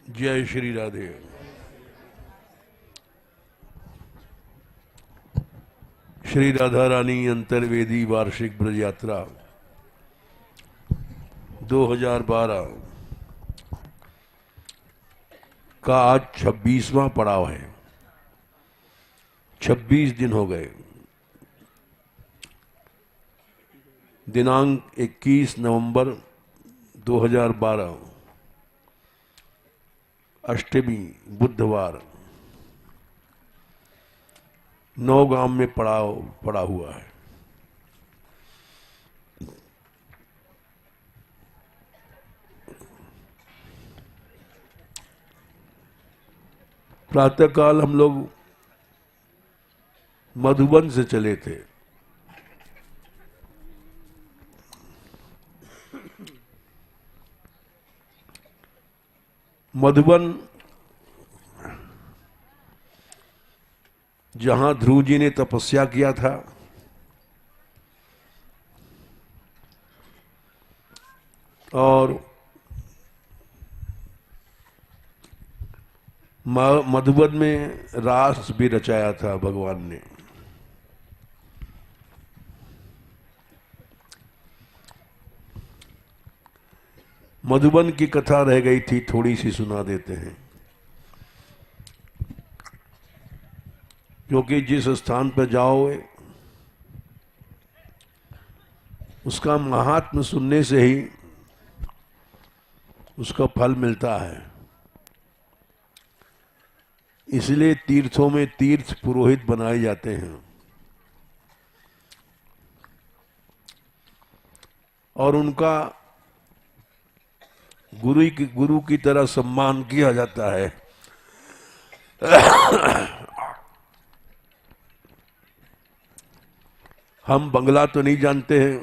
जय श्री राधे। श्री राधा रानी अंतर्वेदी वार्षिक ब्रज यात्रा 2012 का आज 26वां पड़ाव है। 26 दिन हो गए। दिनांक 21 नवंबर 2012 अष्टमी बुधवार नौगाम में पड़ा हुआ है। प्रातःकाल हम लोग मधुबन से चले थे। मधुबन जहां ध्रुव जी ने तपस्या किया था, और मधुबन में रास भी रचाया था भगवान ने। मधुबन की कथा रह गई थी, थोड़ी सी सुना देते हैं। क्योंकि जिस स्थान पर जाओ उसका महात्म्य सुनने से ही उसका फल मिलता है। इसलिए तीर्थों में तीर्थ पुरोहित बनाए जाते हैं और उनका गुरु की तरह सम्मान किया जाता है। हम बंगला तो नहीं जानते हैं,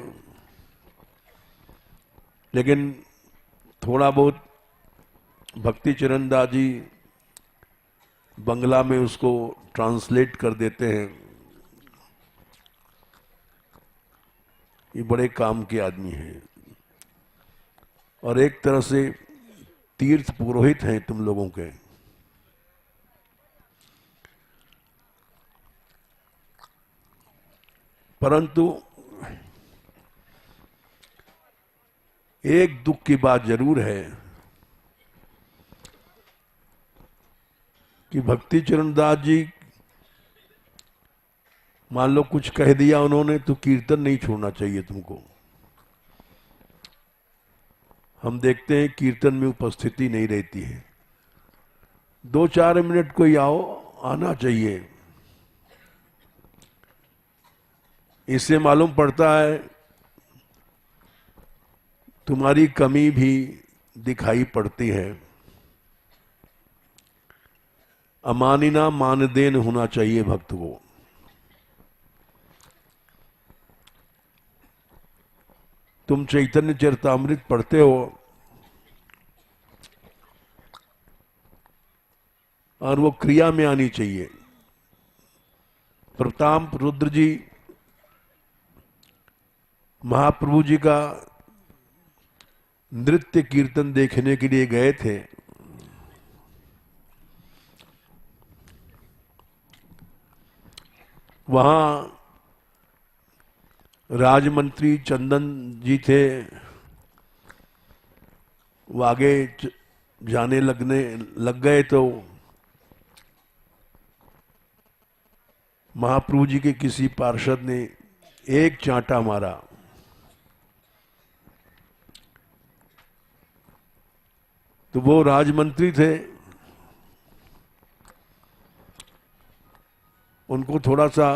लेकिन थोड़ा बहुत भक्ति चरण दास जी बंगला में उसको ट्रांसलेट कर देते हैं। ये बड़े काम के आदमी हैं और एक तरह से तीर्थ पुरोहित हैं तुम लोगों के। परंतु एक दुख की बात जरूर है कि भक्ति चरण दास जी मान लो कुछ कह दिया उन्होंने तो कीर्तन नहीं छोड़ना चाहिए तुमको। हम देखते हैं कीर्तन में उपस्थिति नहीं रहती है। 2-4 मिनट कोई आना चाहिए। इससे मालूम पड़ता है तुम्हारी कमी भी दिखाई पड़ती है। अमानिना मानदेन होना चाहिए भक्त को। तुम चैतन्य चरितामृत पढ़ते हो और वो क्रिया में आनी चाहिए। प्रताप रुद्र जी महाप्रभु जी का नृत्य कीर्तन देखने के लिए गए थे। वहां राजमंत्री चंदन जी थे। वो आगे जाने लग गए तो महाप्रभु जी के किसी पार्षद ने एक चांटा मारा। तो वो राजमंत्री थे, उनको थोड़ा सा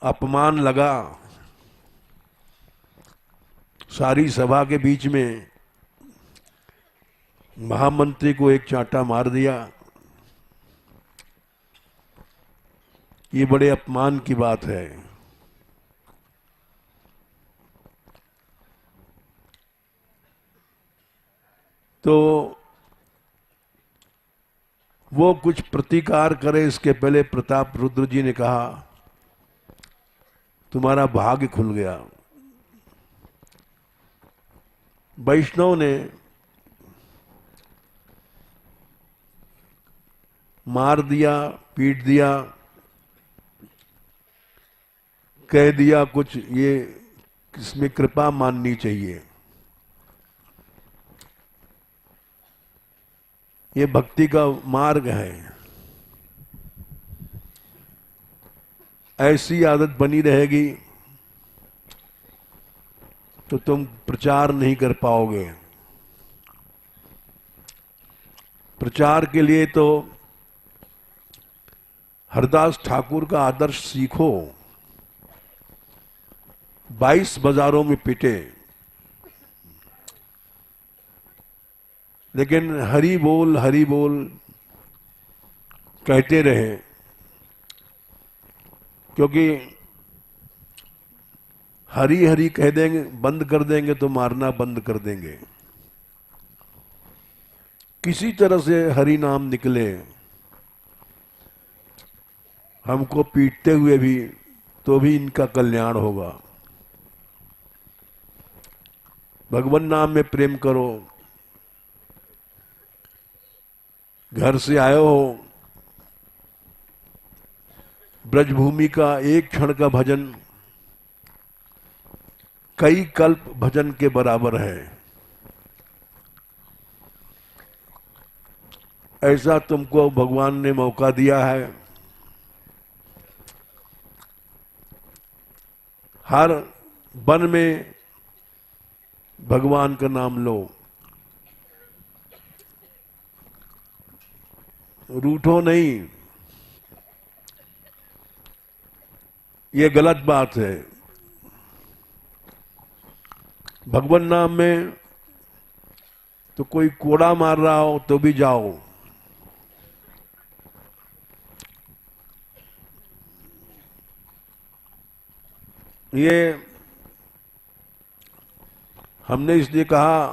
अपमान लगा। सारी सभा के बीच में महामंत्री को एक चांटा मार दिया। ये बड़े अपमान की बात है। तो वो कुछ प्रतिकार करे इसके पहले प्रताप रुद्र जी ने कहा तुम्हारा भाग्य खुल गया। वैष्णव ने मार दिया, पीट दिया, कह दिया कुछ, ये इसमें कृपा माननी चाहिए। ये भक्ति का मार्ग है। ऐसी आदत बनी रहेगी तो तुम प्रचार नहीं कर पाओगे। प्रचार के लिए तो हरदास ठाकुर का आदर्श सीखो। 22 बाजारों में पिटे, लेकिन हरि बोल कहते रहे, क्योंकि हरी हरी कह देंगे, बंद कर देंगे तो मारना बंद कर देंगे। किसी तरह से हरि नाम निकले, हमको पीटते हुए भी, तो भी इनका कल्याण होगा। भगवान नाम में प्रेम करो। घर से आए हो, ब्रजभूमि का एक क्षण का भजन कई कल्प भजन के बराबर है। ऐसा तुमको भगवान ने मौका दिया है। हर वन में भगवान का नाम लो, रूठो नहीं। ये गलत बात है। भगवान नाम में तो कोई कोड़ा मार रहा हो तो भी जाओ। ये हमने इसलिए कहा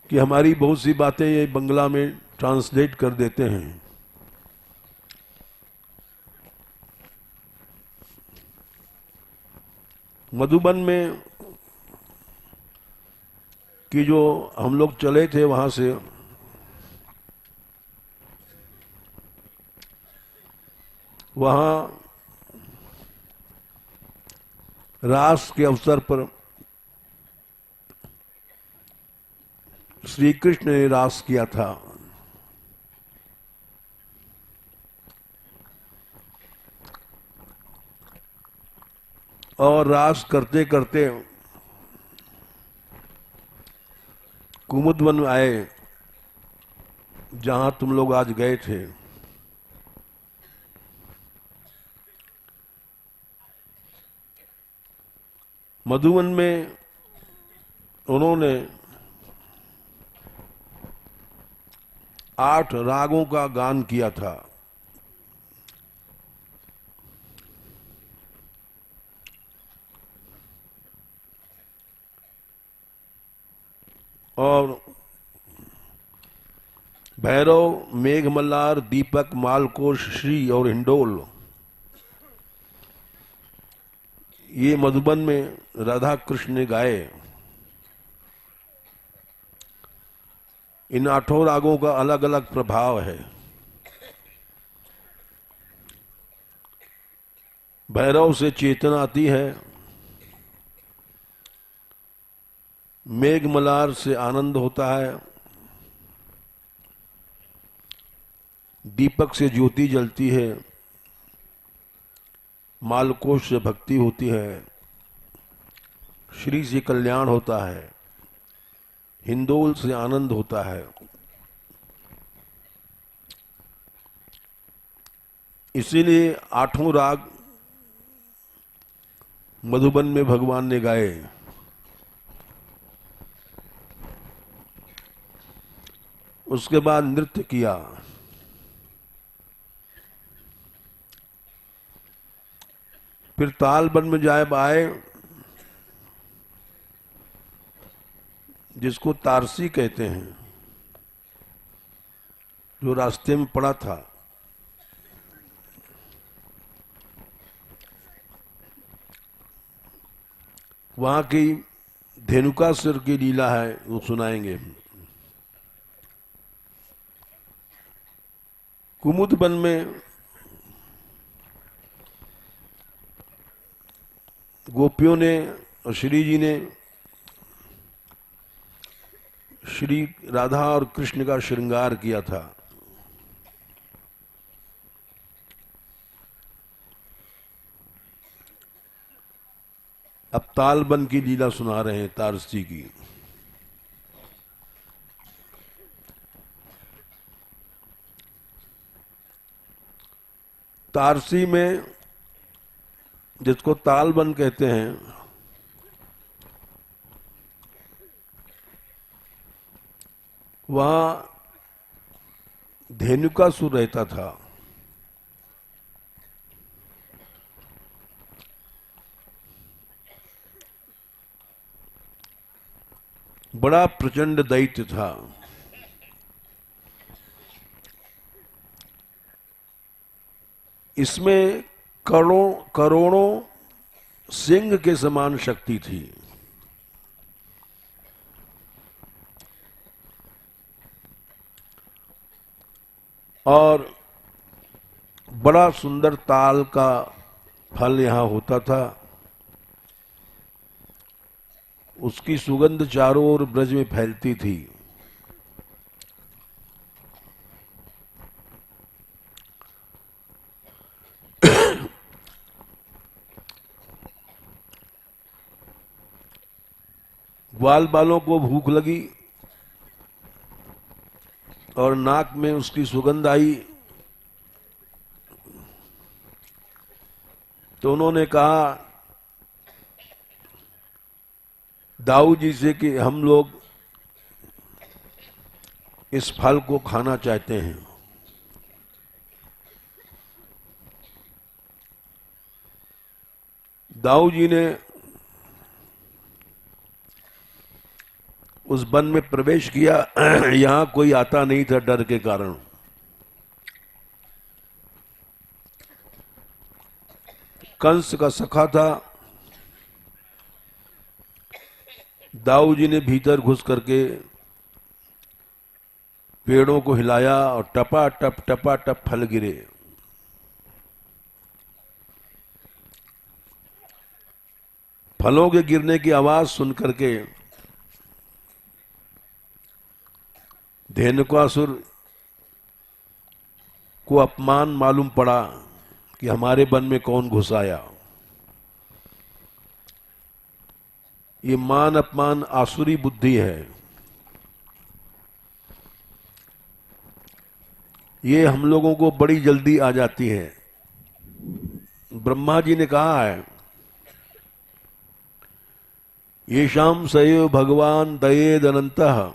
कि हमारी बहुत सी बातें ये बंगला में ट्रांसलेट कर देते हैं। मधुबन में कि जो हम लोग चले थे, वहां से वहां रास के अवसर पर श्री कृष्ण ने रास किया था। और रास करते करते कुमुदवन आए, जहां तुम लोग आज गए थे। मधुवन में उन्होंने 8 रागों का गान किया था। और भैरव, मेघमल्लार, दीपक, मालकोश, श्री और हिंडोल, ये मधुबन में राधा कृष्ण ने गाए। इन 8 रागों का अलग अलग प्रभाव है। भैरव से चेतना आती है, मेघमल्लार से आनंद होता है, दीपक से ज्योति जलती है, मालकोश से भक्ति होती है, श्री से कल्याण होता है, हिंदोल से आनंद होता है। इसीलिए 8 राग मधुबन में भगवान ने गाए। उसके बाद नृत्य किया। फिर तालबन में जाए आए, जिसको तारसी कहते हैं, जो रास्ते में पड़ा था। वहां की धेनुकासुर की लीला है, वो सुनाएंगे। कुमुद वन में गोपियों ने और श्री जी ने श्री राधा और कृष्ण का श्रृंगार किया था। अब तालबन की लीला सुना रहे हैं तारसी की। तारसी में जिसको तालबन कहते हैं, वहां धेनुकासुर रहता था। बड़ा प्रचंड दैत्य था। इसमें करोड़ों सिंह के समान शक्ति थी। और बड़ा सुंदर ताल का फल यहां होता था। उसकी सुगंध चारों ओर ब्रज में फैलती थी। ग्वाल बालों को भूख लगी और नाक में उसकी सुगंध आई, तो उन्होंने कहा दाऊ जी से कि हम लोग इस फल को खाना चाहते हैं। दाऊ जी ने उस वन में प्रवेश किया। यहां कोई आता नहीं था डर के कारण। कंस का सखा था। दाऊ जी ने भीतर घुस करके पेड़ों को हिलाया और टपा टप फल गिरे। फलों के गिरने की आवाज सुन करके धेनुकासुर को अपमान मालूम पड़ा कि हमारे वन में कौन घुस आया। ये मान अपमान आसुरी बुद्धि है। ये हम लोगों को बड़ी जल्दी आ जाती है। ब्रह्मा जी ने कहा है, ये शाम सैव भगवान दयेद अनंतः।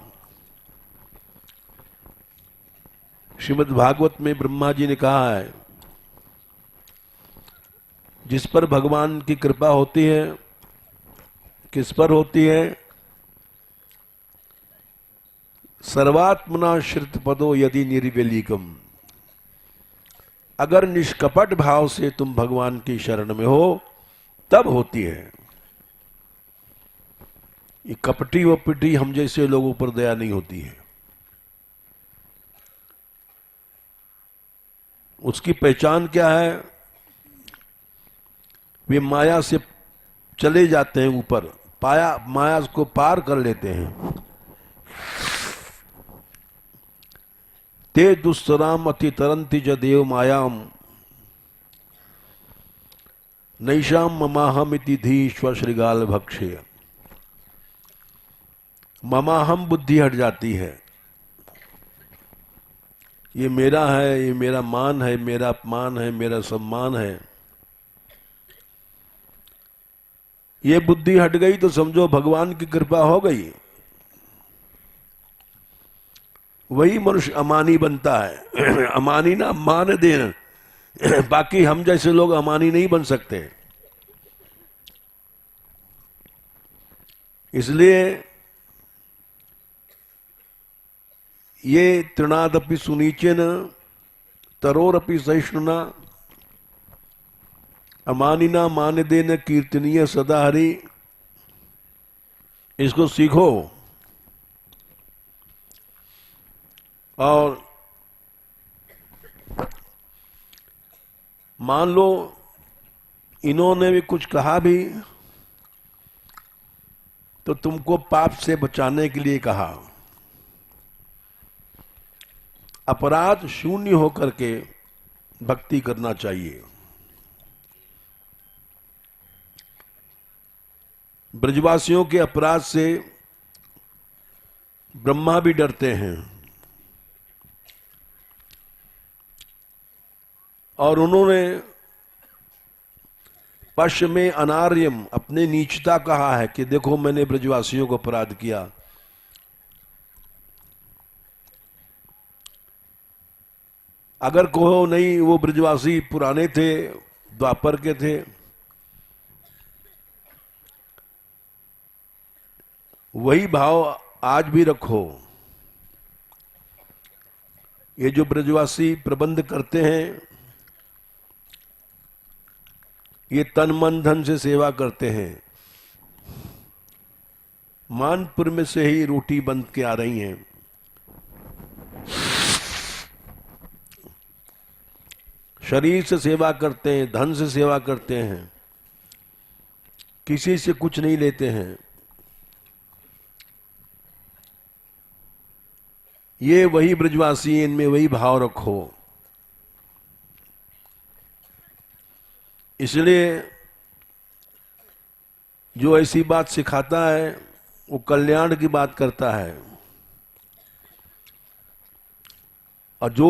श्रीमद् भागवत में ब्रह्मा जी ने कहा है, जिस पर भगवान की कृपा होती है, किस पर होती है? सर्वात्मना श्रित पदो यदि निर्वेलिकम। अगर निष्कपट भाव से तुम भगवान की शरण में हो तब होती है। ये कपटी वपटी हम जैसे लोगों पर दया नहीं होती है। उसकी पहचान क्या है? वे माया से चले जाते हैं ऊपर, माया को पार कर लेते हैं। ते दुस्तराम अति तरंति च देव मायाम नैशाम ममाहमिति धीश्वर श्रीगाल भक्षे। ममाहम बुद्धि हट जाती है। ये मेरा है, ये मेरा मान है, मेरा अपमान है, मेरा सम्मान है। ये बुद्धि हट गई तो समझो भगवान की कृपा हो गई। वही मनुष्य अमानी बनता है। अमानी ना मान देना। बाकी हम जैसे लोग अमानी नहीं बन सकते। इसलिए ये तृणादपि सुनीचेन तरोरपि सहिष्णुना अमानिना मान देन कीर्तनीय सदा हरि। इसको सीखो और मान लो इन्होंने भी कुछ कहा भी तो तुमको पाप से बचाने के लिए कहा। अपराध शून्य होकर के भक्ति करना चाहिए। ब्रजवासियों के अपराध से ब्रह्मा भी डरते हैं और उन्होंने पश्च में अनार्यम अपने नीचता कहा है कि देखो मैंने ब्रजवासियों को अपराध किया। अगर कहो नहीं वो ब्रजवासी पुराने थे, द्वापर के थे, वही भाव आज भी रखो। ये जो ब्रजवासी प्रबंध करते हैं ये तन मन धन से सेवा करते हैं। मानपुर में से ही रोटी बंद के आ रही हैं। शरीर से सेवा करते हैं, धन से सेवा करते हैं, किसी से कुछ नहीं लेते हैं। ये वही ब्रजवासी, इनमें वही भाव रखो। इसलिए जो ऐसी बात सिखाता है वो कल्याण की बात करता है, और जो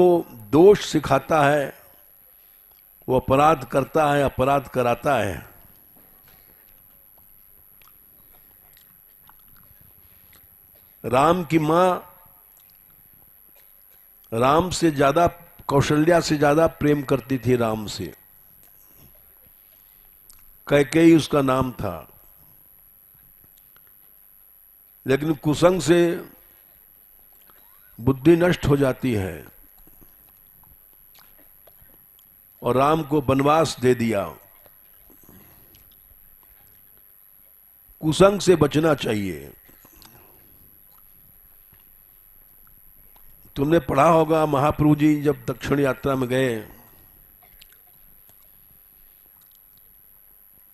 दोष सिखाता है वो अपराध करता है, अपराध कराता है। राम की मां राम से ज्यादा, कौशल्या से ज्यादा प्रेम करती थी राम से। कैकेयी उसका नाम था, लेकिन कुसंग से बुद्धि नष्ट हो जाती है और राम को वनवास दे दिया। कुसंग से बचना चाहिए। तुमने पढ़ा होगा महाप्रभु जी जब दक्षिण यात्रा में गए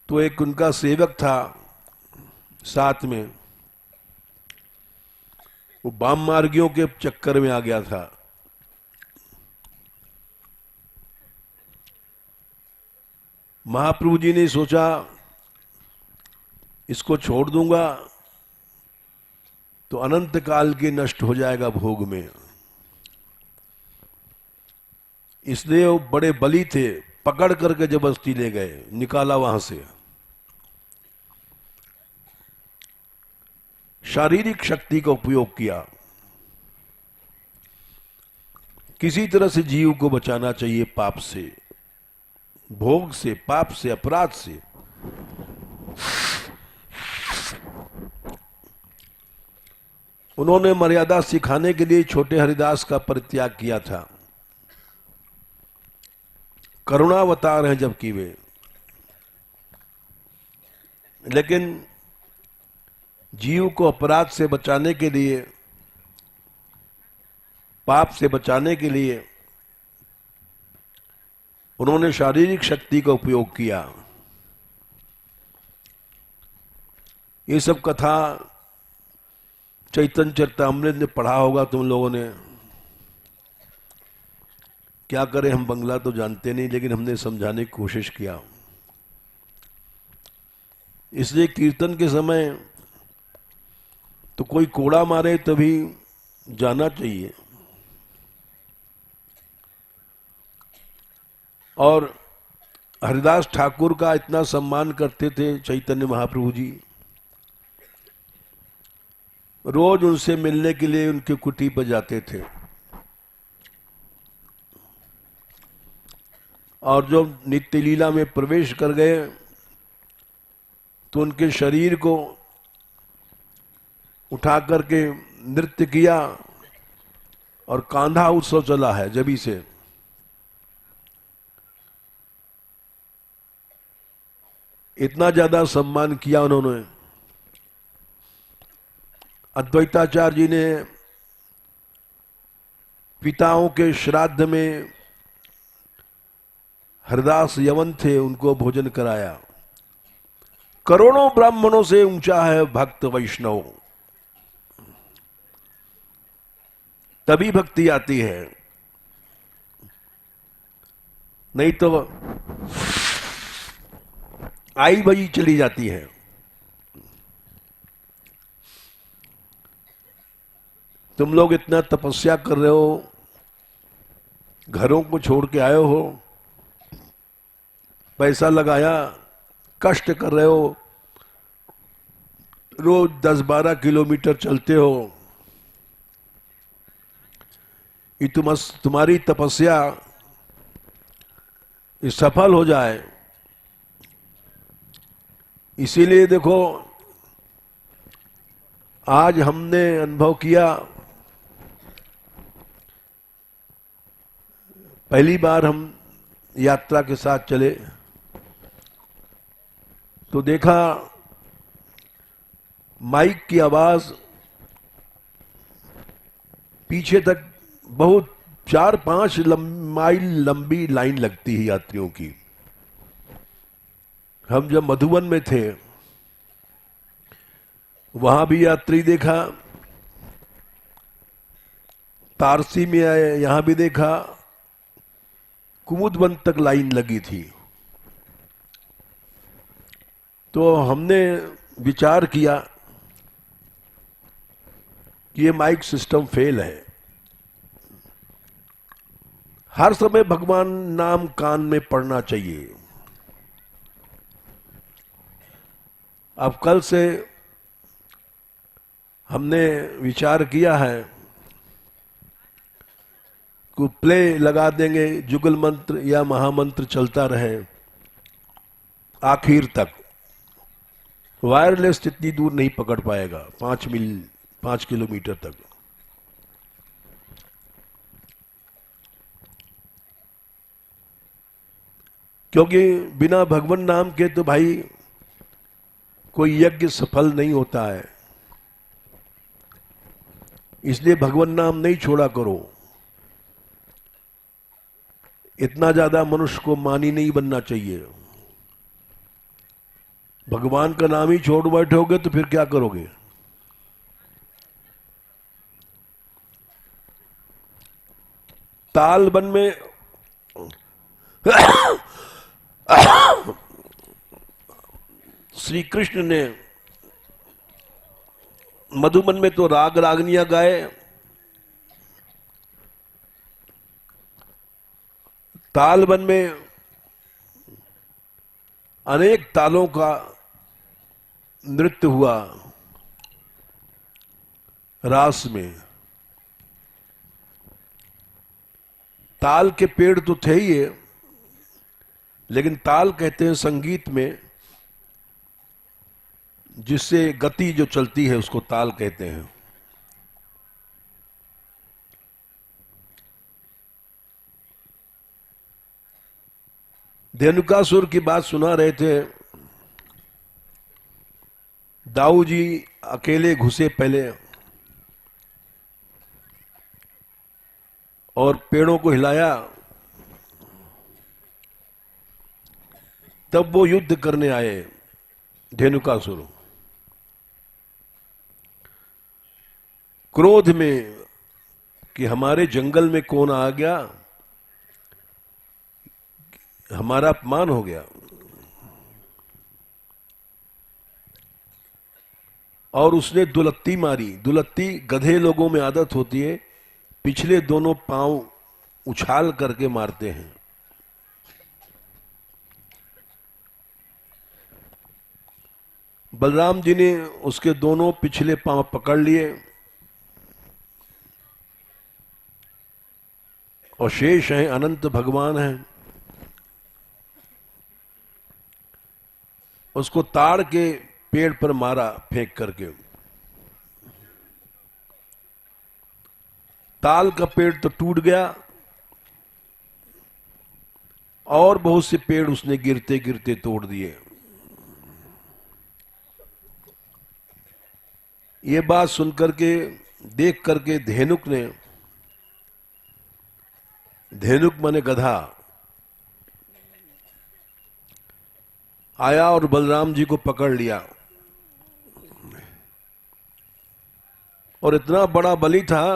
तो एक उनका सेवक था साथ में, वो वाम मार्गियों के चक्कर में आ गया था। महाप्रभु जी ने सोचा इसको छोड़ दूंगा तो अनंत काल के नष्ट हो जाएगा भोग में। इसलिए वो बड़े बली थे, पकड़ करके जबरदस्ती ले गए, निकाला वहां से। शारीरिक शक्ति का उपयोग किया। किसी तरह से जीव को बचाना चाहिए पाप से, भोग से, पाप से, अपराध से। उन्होंने मर्यादा सिखाने के लिए छोटे हरिदास का परित्याग किया था। करुणावतार हैं जबकि वे, लेकिन जीव को अपराध से बचाने के लिए, पाप से बचाने के लिए उन्होंने शारीरिक शक्ति का उपयोग किया। ये सब कथा चैतन्य चरितामृत में पढ़ा होगा तुम लोगों ने। क्या करें, हम बंगला तो जानते नहीं, लेकिन हमने समझाने की कोशिश किया। इसलिए कीर्तन के समय तो कोई कोड़ा मारे तभी जाना चाहिए। और हरिदास ठाकुर का इतना सम्मान करते थे चैतन्य महाप्रभु जी, रोज उनसे मिलने के लिए उनके कुटी पर जाते थे। और जब नित्य लीला में प्रवेश कर गए तो उनके शरीर को उठा करके नृत्य किया और कांधा उत्सव चला है जभी से। इतना ज्यादा सम्मान किया उन्होंने। अद्वैताचार्य जी ने पिताओं के श्राद्ध में हरदास यवन थे, उनको भोजन कराया। करोड़ों ब्राह्मणों से ऊंचा है भक्त वैष्णव, तभी भक्ति आती है, नहीं तो आई भई चली जाती है। तुम लोग इतना तपस्या कर रहे हो, घरों को छोड़ के आए हो, पैसा लगाया, कष्ट कर रहे हो, रोज 10-12 किलोमीटर चलते हो, ये तुम्हारी तपस्या सफल हो जाए। इसीलिए देखो, आज हमने अनुभव किया, पहली बार हम यात्रा के साथ चले तो देखा माइक की आवाज पीछे तक बहुत 4-5 माइल लंबी लाइन लगती है यात्रियों की। हम जब मधुबन में थे वहां भी यात्री देखा, तारसी में आए यहां भी देखा, कुमुदवन तक लाइन लगी थी। तो हमने विचार किया कि ये माइक सिस्टम फेल है। हर समय भगवान नाम कान में पड़ना चाहिए। अब कल से हमने विचार किया है कि प्ले लगा देंगे, जुगल मंत्र या महामंत्र चलता रहे आखिर तक। वायरलेस इतनी दूर नहीं पकड़ पाएगा, 5 किलोमीटर तक। क्योंकि बिना भगवान नाम के तो भाई कोई यज्ञ सफल नहीं होता है। इसलिए भगवान नाम नहीं छोड़ा करो। इतना ज्यादा मनुष्य को मानी नहीं बनना चाहिए। भगवान का नाम ही छोड़ बैठोगे तो फिर क्या करोगे? तालबन में श्री कृष्ण ने मधुबन में तो राग रागनियां गाए, तालबन में अनेक तालों का नृत्य हुआ रास में। ताल के पेड़ तो थे ही है, लेकिन ताल कहते हैं संगीत में जिससे गति जो चलती है उसको ताल कहते हैं। धेनुकासुर की बात सुना रहे थे। दाऊ जी अकेले घुसे पहले और पेड़ों को हिलाया, तब वो युद्ध करने आए धेनुकासुर। क्रोध में कि हमारे जंगल में कौन आ गया, हमारा अपमान हो गया। और उसने दुलत्ती मारी। दुलत्ती गधे लोगों में आदत होती है, पिछले दोनों पांव उछाल करके मारते हैं। बलराम जी ने उसके दोनों पिछले पांव पकड़ लिए और शेष हैं, अनंत भगवान हैं, उसको ताड़ के पेड़ पर मारा फेंक करके। ताल का पेड़ तो टूट गया और बहुत से पेड़ उसने गिरते गिरते तोड़ दिए। ये बात सुनकर के देख करके धेनुक ने, धेनुक माने गधा, आया और बलराम जी को पकड़ लिया। और इतना बड़ा बलि था,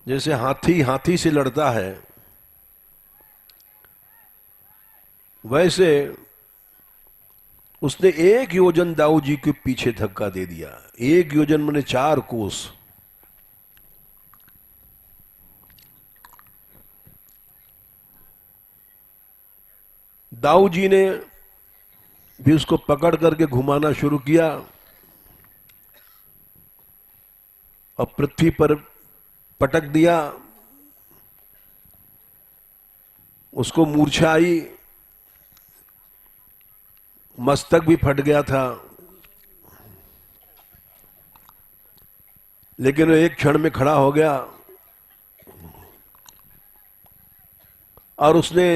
जैसे हाथी हाथी से लड़ता है वैसे उसने 1 योजन दाऊ जी के पीछे धक्का दे दिया। 1 योजन माने 4 कोस। दाऊ जी ने भी उसको पकड़ करके घुमाना शुरू किया और पृथ्वी पर पटक दिया। उसको मूर्छा आई, मस्तक भी फट गया था, लेकिन वो एक क्षण में खड़ा हो गया और उसने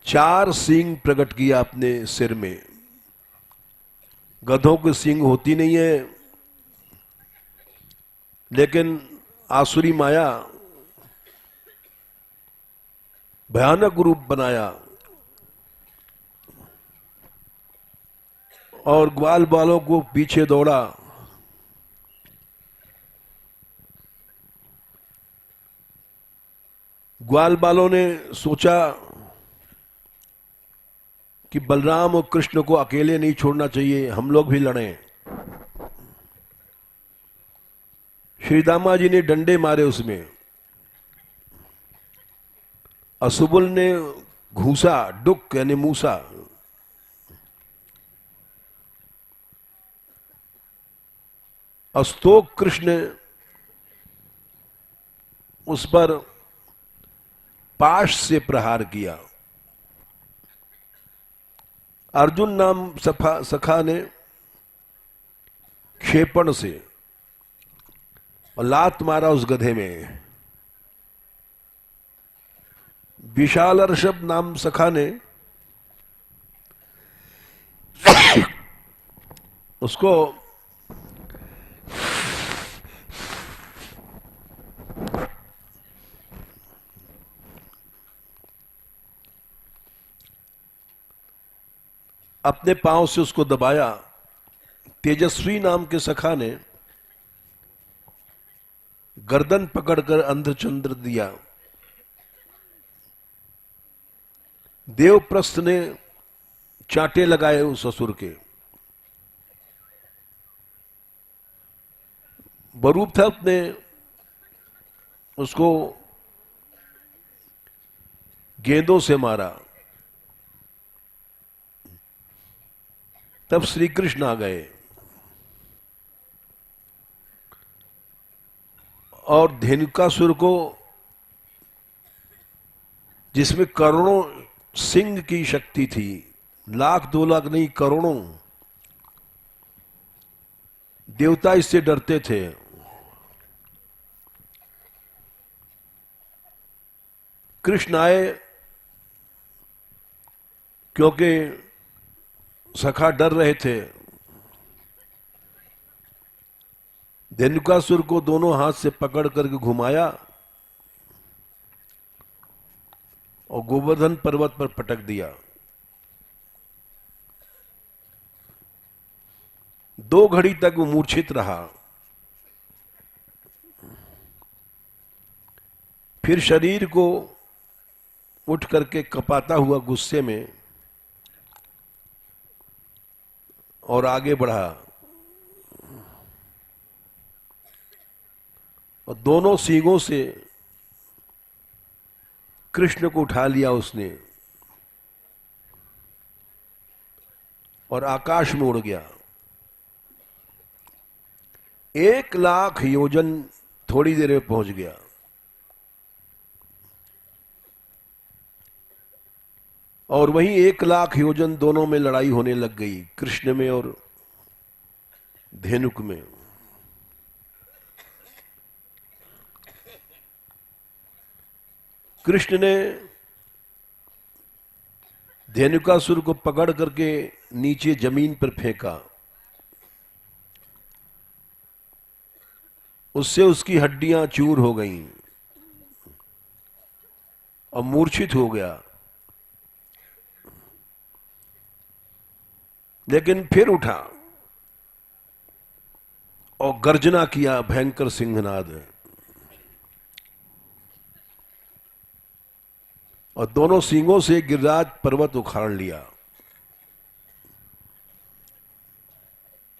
4 सींग प्रकट किया अपने सिर में। गधों की सींग होती नहीं है, लेकिन आसुरी माया भयानक रूप बनाया और ग्वाल बालों को पीछे दौड़ा। ग्वाल बालों ने सोचा कि बलराम और कृष्ण को अकेले नहीं छोड़ना चाहिए, हम लोग भी लड़ें। श्री दामा जी ने डंडे मारे उसमें, असुबुल ने घूसा, डुक यानी मूसा, अस्तोक कृष्ण ने उस पर पाश से प्रहार किया। अर्जुन नाम सखा ने क्षेपण से और लात मारा उस गधे में। विशाल ऋषभ नाम सखा ने उसको अपने पांव से उसको दबाया। तेजस्वी नाम के सखा ने गर्दन पकड़कर अंधचंद्र दिया। देवप्रस्थ ने चांटे लगाए उस असुर के। बरूपथप ने उसको गेंदों से मारा। तब श्री कृष्ण आ गए और धेनुकासुर को, जिसमें करोड़ों सिंह की शक्ति थी, 1,00,000-2,00,000 नहीं, करोड़ों देवता इससे डरते थे। कृष्ण आए क्योंकि सखा डर रहे थे। धेनुकासुर को दोनों हाथ से पकड़ करके घुमाया और गोवर्धन पर्वत पर पटक दिया। 2 घड़ी तक वो मूर्छित रहा। फिर शरीर को उठ करके कपाता हुआ गुस्से में और आगे बढ़ा और दोनों सींगों से कृष्ण को उठा लिया उसने और आकाश में उड़ गया। 1,00,000 योजन थोड़ी देर में पहुंच गया। और वहीं 1,00,000 योजन दोनों में लड़ाई होने लग गई, कृष्ण में और धेनुक में। कृष्ण ने धेनुकासुर को पकड़ करके नीचे जमीन पर फेंका। उससे उसकी हड्डियां चूर हो गईं और मूर्छित हो गया। लेकिन फिर उठा और गर्जना किया भयंकर सिंहनाद, और दोनों सींगों से गिरिराज पर्वत उखाड़ लिया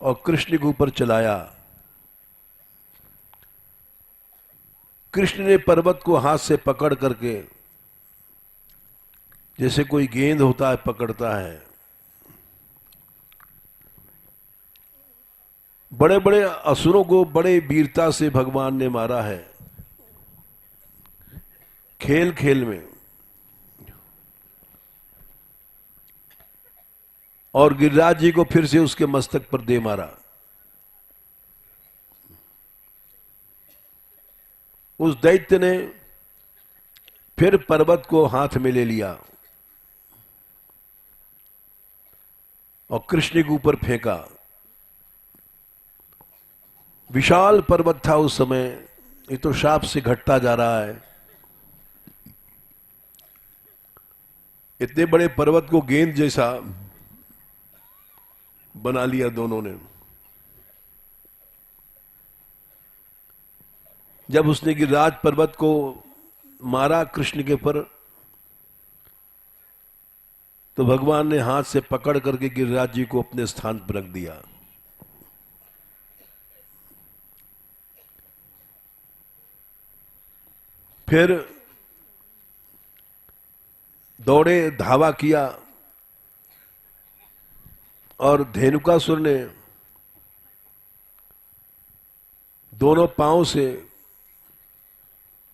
और कृष्ण के ऊपर चलाया। कृष्ण ने पर्वत को हाथ से पकड़ करके, जैसे कोई गेंद होता है पकड़ता है, बड़े बड़े असुरों को बड़े वीरता से भगवान ने मारा है खेल खेल में। और गिरिराज जी को फिर से उसके मस्तक पर दे मारा। उस दैत्य ने फिर पर्वत को हाथ में ले लिया और कृष्ण के ऊपर फेंका। विशाल पर्वत था उस समय, ये तो शाप से घटता जा रहा है। इतने बड़े पर्वत को गेंद जैसा बना लिया दोनों ने। जब उसने गिरिराज पर्वत को मारा कृष्ण के ऊपर, तो भगवान ने हाथ से पकड़ करके गिरिराज जी को अपने स्थान पर रख दिया। फिर दौड़े, धावा किया और धेनुकासुर ने दोनों पांव से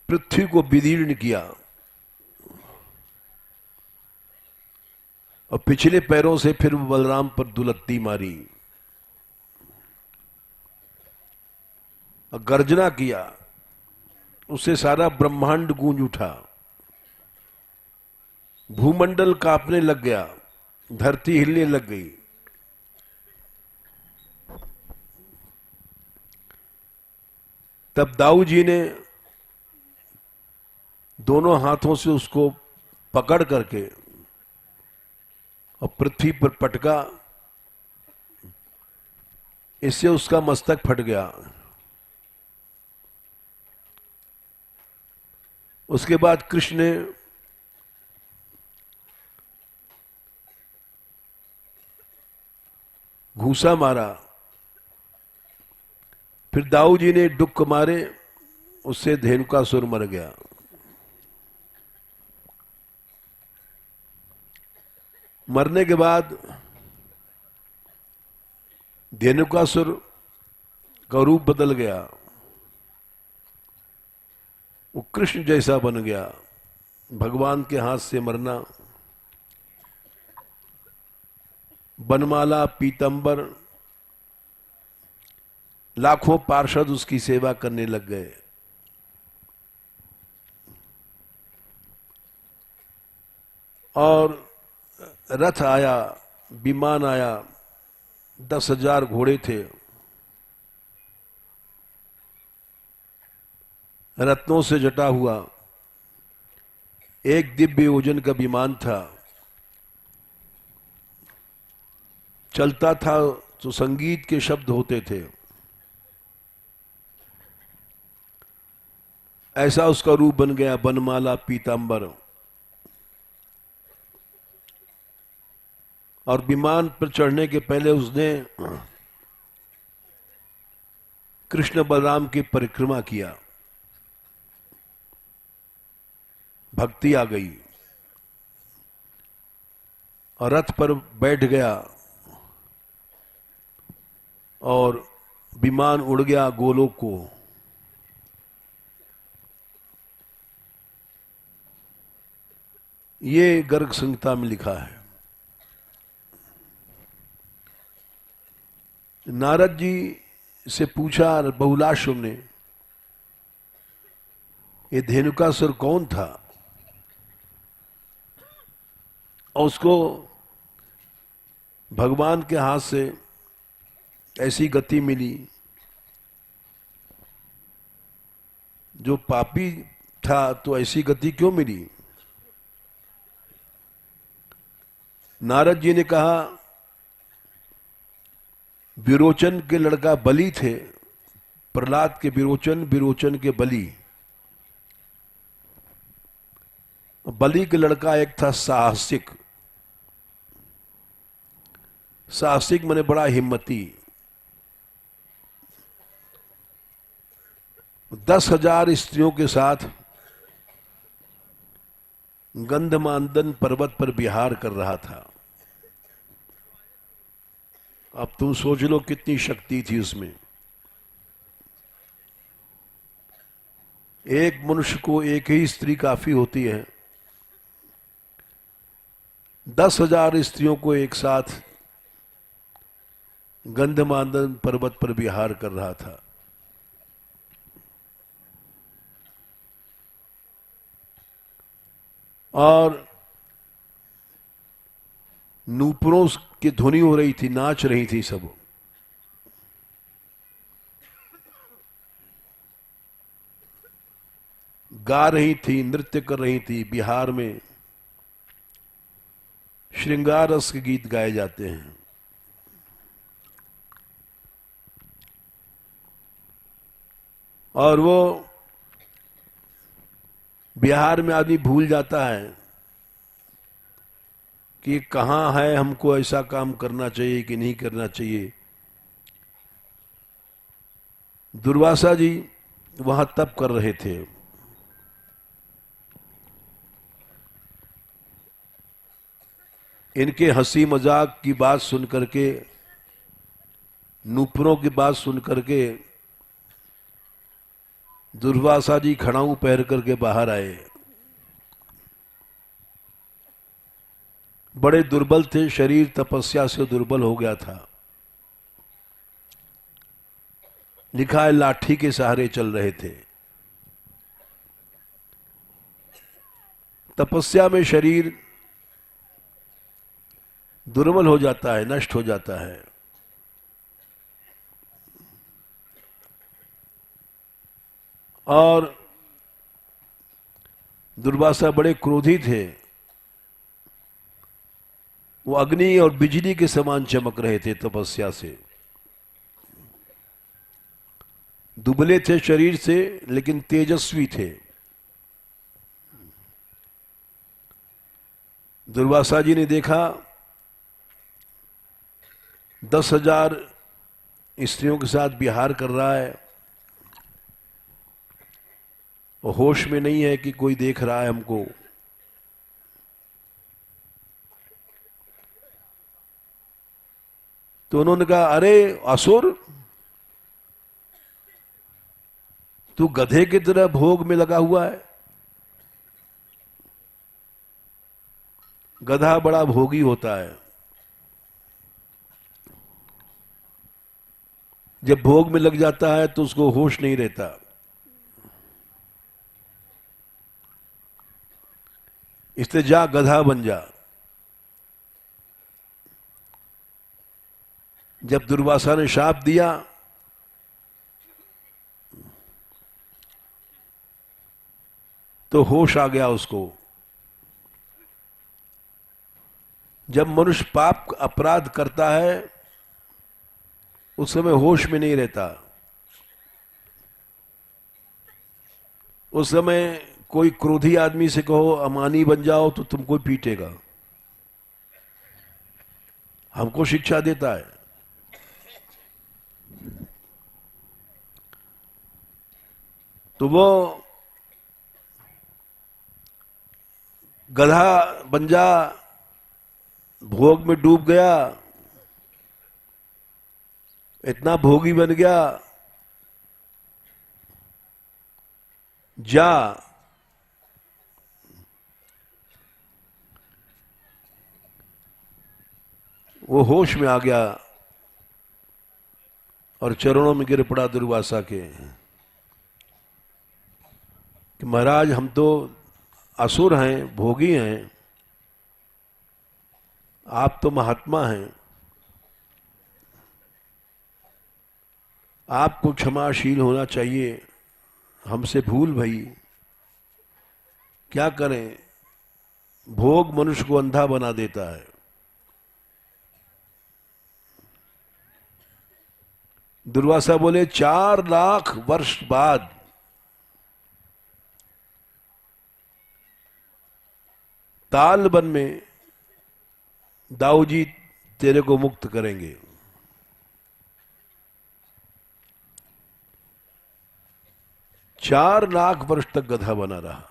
पृथ्वी को विदीर्ण किया और पिछले पैरों से फिर बलराम पर दुलत्ती मारी और गर्जना किया। उससे सारा ब्रह्मांड गूंज उठा, भूमंडल कांपने लग गया, धरती हिलने लग गई। तब दाऊ जी ने दोनों हाथों से उसको पकड़ करके और पृथ्वी पर पटका, इससे उसका मस्तक फट गया। उसके बाद कृष्ण ने घूसा मारा, फिर दाऊ जी ने डुक्क मारे, उससे धेनुकासुर मर गया। मरने के बाद धेनुकासुर का रूप बदल गया, वो कृष्ण जैसा बन गया। भगवान के हाथ से मरना, बनमाला, पीतंबर, लाखों पार्षद उसकी सेवा करने लग गए। और रथ आया, विमान आया, 10,000 घोड़े थे, रत्नों से जटा हुआ, एक दिव्य योजन का विमान था। चलता था तो संगीत के शब्द होते थे। ऐसा उसका रूप बन गया, बनमाला, पीतांबर। और विमान पर चढ़ने के पहले उसने कृष्ण बलराम की परिक्रमा किया। भक्ति आ गई और रथ पर बैठ गया और विमान उड़ गया गोलोक को। ये गर्ग संहिता में लिखा है। नारद जी से पूछा बहुलाश्व ने, ये धेनुकासुर कौन था और उसको भगवान के हाथ से ऐसी गति मिली। जो पापी था तो ऐसी गति क्यों मिली? नारद जी ने कहा विरोचन के लड़का बलि थे, प्रहलाद के विरोचन, विरोचन के बलि। बलि के लड़का एक था साहसिक। साहसिक माने बड़ा हिम्मती। 10,000 स्त्रियों के साथ गंधमादन पर्वत पर विहार कर रहा था। अब तुम सोच लो कितनी शक्ति थी उसमें। एक मनुष्य को एक ही स्त्री काफी होती है, 10,000 स्त्रियों को एक साथ गंधमादन पर्वत पर विहार कर रहा था। और नूपुरों की ध्वनि हो रही थी, नाच रही थी सब। गा रही थी, नृत्य कर रही थी। बिहार में श्रृंगार रस के गीत गाए जाते हैं। और वो बिहार में आदमी भूल जाता है कि कहां है, हमको ऐसा काम करना चाहिए कि नहीं करना चाहिए। दुर्वासा जी वहां तप कर रहे थे। इनके हंसी मजाक की बात सुन करके, नूपुरों की बात सुन करके दुर्वासा जी खड़ाऊ पहन करके बाहर आए। बड़े दुर्बल थे, शरीर तपस्या से दुर्बल हो गया था। लिखा है लाठी के सहारे चल रहे थे। तपस्या में शरीर दुर्बल हो जाता है, नष्ट हो जाता है। और दुर्वासा बड़े क्रोधी थे। वो अग्नि और बिजली के समान चमक रहे थे तपस्या से। दुबले थे शरीर से, लेकिन तेजस्वी थे। दुर्वासा जी ने देखा 10,000 स्त्रियों के साथ विहार कर रहा है, और होश में नहीं है कि कोई देख रहा है हमको। तो उन्होंने कहा, अरे असुर, तू गधे की तरह भोग में लगा हुआ है। गधा बड़ा भोगी होता है। जब भोग में लग जाता है तो उसको होश नहीं रहता। इसलिए जा गधा बन जा। जब दुर्वासा ने शाप दिया तो होश आ गया उसको। जब मनुष्य पाप अपराध करता है उस समय होश में नहीं रहता। उस समय कोई क्रोधी आदमी से कहो अमानी बन जाओ तो तुमको पीटेगा, हमको शिक्षा देता है। तो वो गधा बन जा, भोग में डूब गया, इतना भोगी बन गया। जा वो होश में आ गया और चरणों में गिर पड़ा दुर्वासा के कि महाराज, हम तो असुर हैं, भोगी हैं, आप तो महात्मा हैं, आपको क्षमाशील होना चाहिए, हमसे भूल भई। क्या करें, भोग मनुष्य को अंधा बना देता है। दुर्वासा बोले 4 लाख वर्ष बाद तालबन में दाऊ जी तेरे को मुक्त करेंगे। 4 लाख वर्ष तक गधा बना रहा।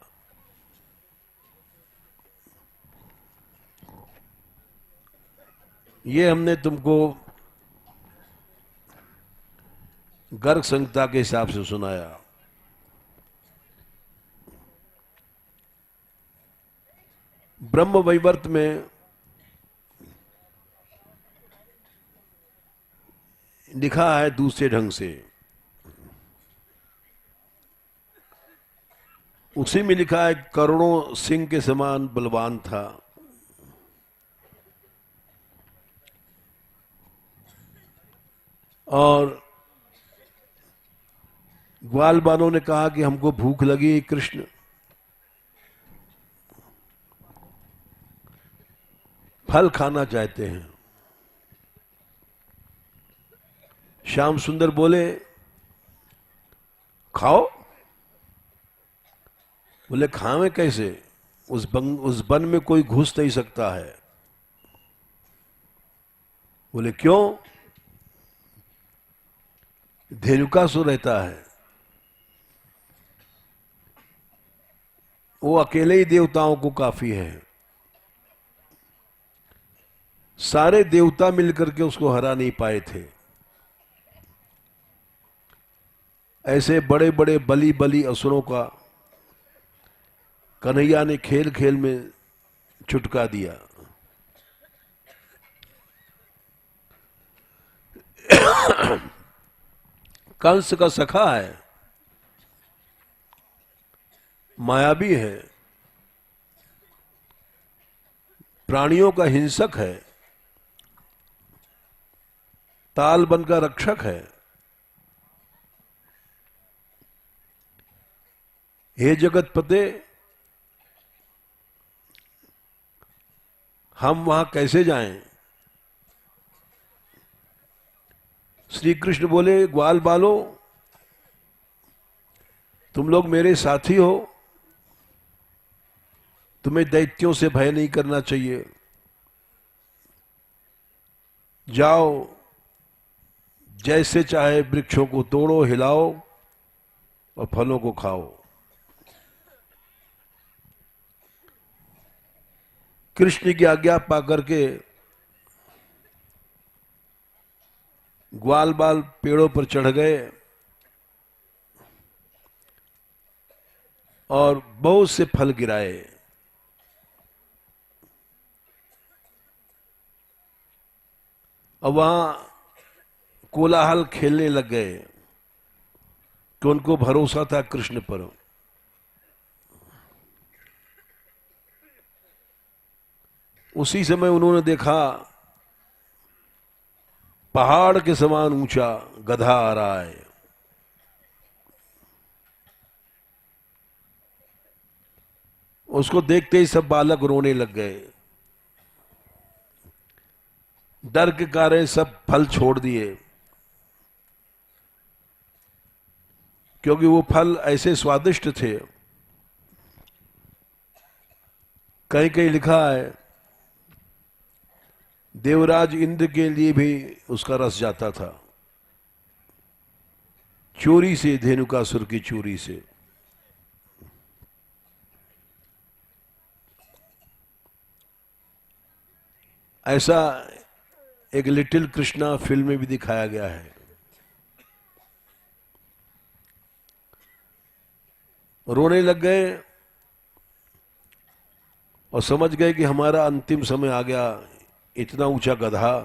ये हमने तुमको गर्ग संहिता के हिसाब से सुनाया। ब्रह्म वैवर्त में लिखा है दूसरे ढंग से। उसी में लिखा है करोड़ों सिंह के समान बलवान था, और ग्वालबालों ने कहा कि हमको भूख लगी कृष्ण, फल खाना चाहते हैं। श्याम सुंदर बोले खाओ। बोले खावे कैसे, उस वन में कोई घुस नहीं सकता है। बोले क्यों, धेनुकासुर रहता है, वो अकेले ही देवताओं को काफी है, सारे देवता मिलकर के उसको हरा नहीं पाए थे। ऐसे बड़े बड़े बली बली असुरों का कन्हैया ने खेल खेल में छुटका दिया। कंस का सखा है, मायावी है, प्राणियों का हिंसक है, तालबन का रक्षक है। हे जगतपते, हम वहां कैसे जाएं? श्री कृष्ण बोले ग्वाल बालो, तुम लोग मेरे साथी हो, तुम्हें दैत्यों से भय नहीं करना चाहिए। जाओ, जैसे चाहे वृक्षों को तोड़ो, हिलाओ और फलों को खाओ। कृष्ण की आज्ञा पाकर के ग्वाल बाल पेड़ों पर चढ़ गए और बहुत से फल गिराए। अब वहां कोलाहल खेलने लग गए कि उनको भरोसा था कृष्ण पर। उसी समय उन्होंने देखा पहाड़ के समान ऊंचा गधा आ रहा है। उसको देखते ही सब बालक रोने लग गए। डर के कारण सब फल छोड़ दिए, क्योंकि वो फल ऐसे स्वादिष्ट थे। कहीं कहीं लिखा है देवराज इंद्र के लिए भी उसका रस जाता था, चोरी से, धेनुकासुर की चोरी से। ऐसा एक लिटिल कृष्णा फिल्म में भी दिखाया गया है। रोने लग गए और समझ गए कि हमारा अंतिम समय आ गया। इतना ऊंचा गधा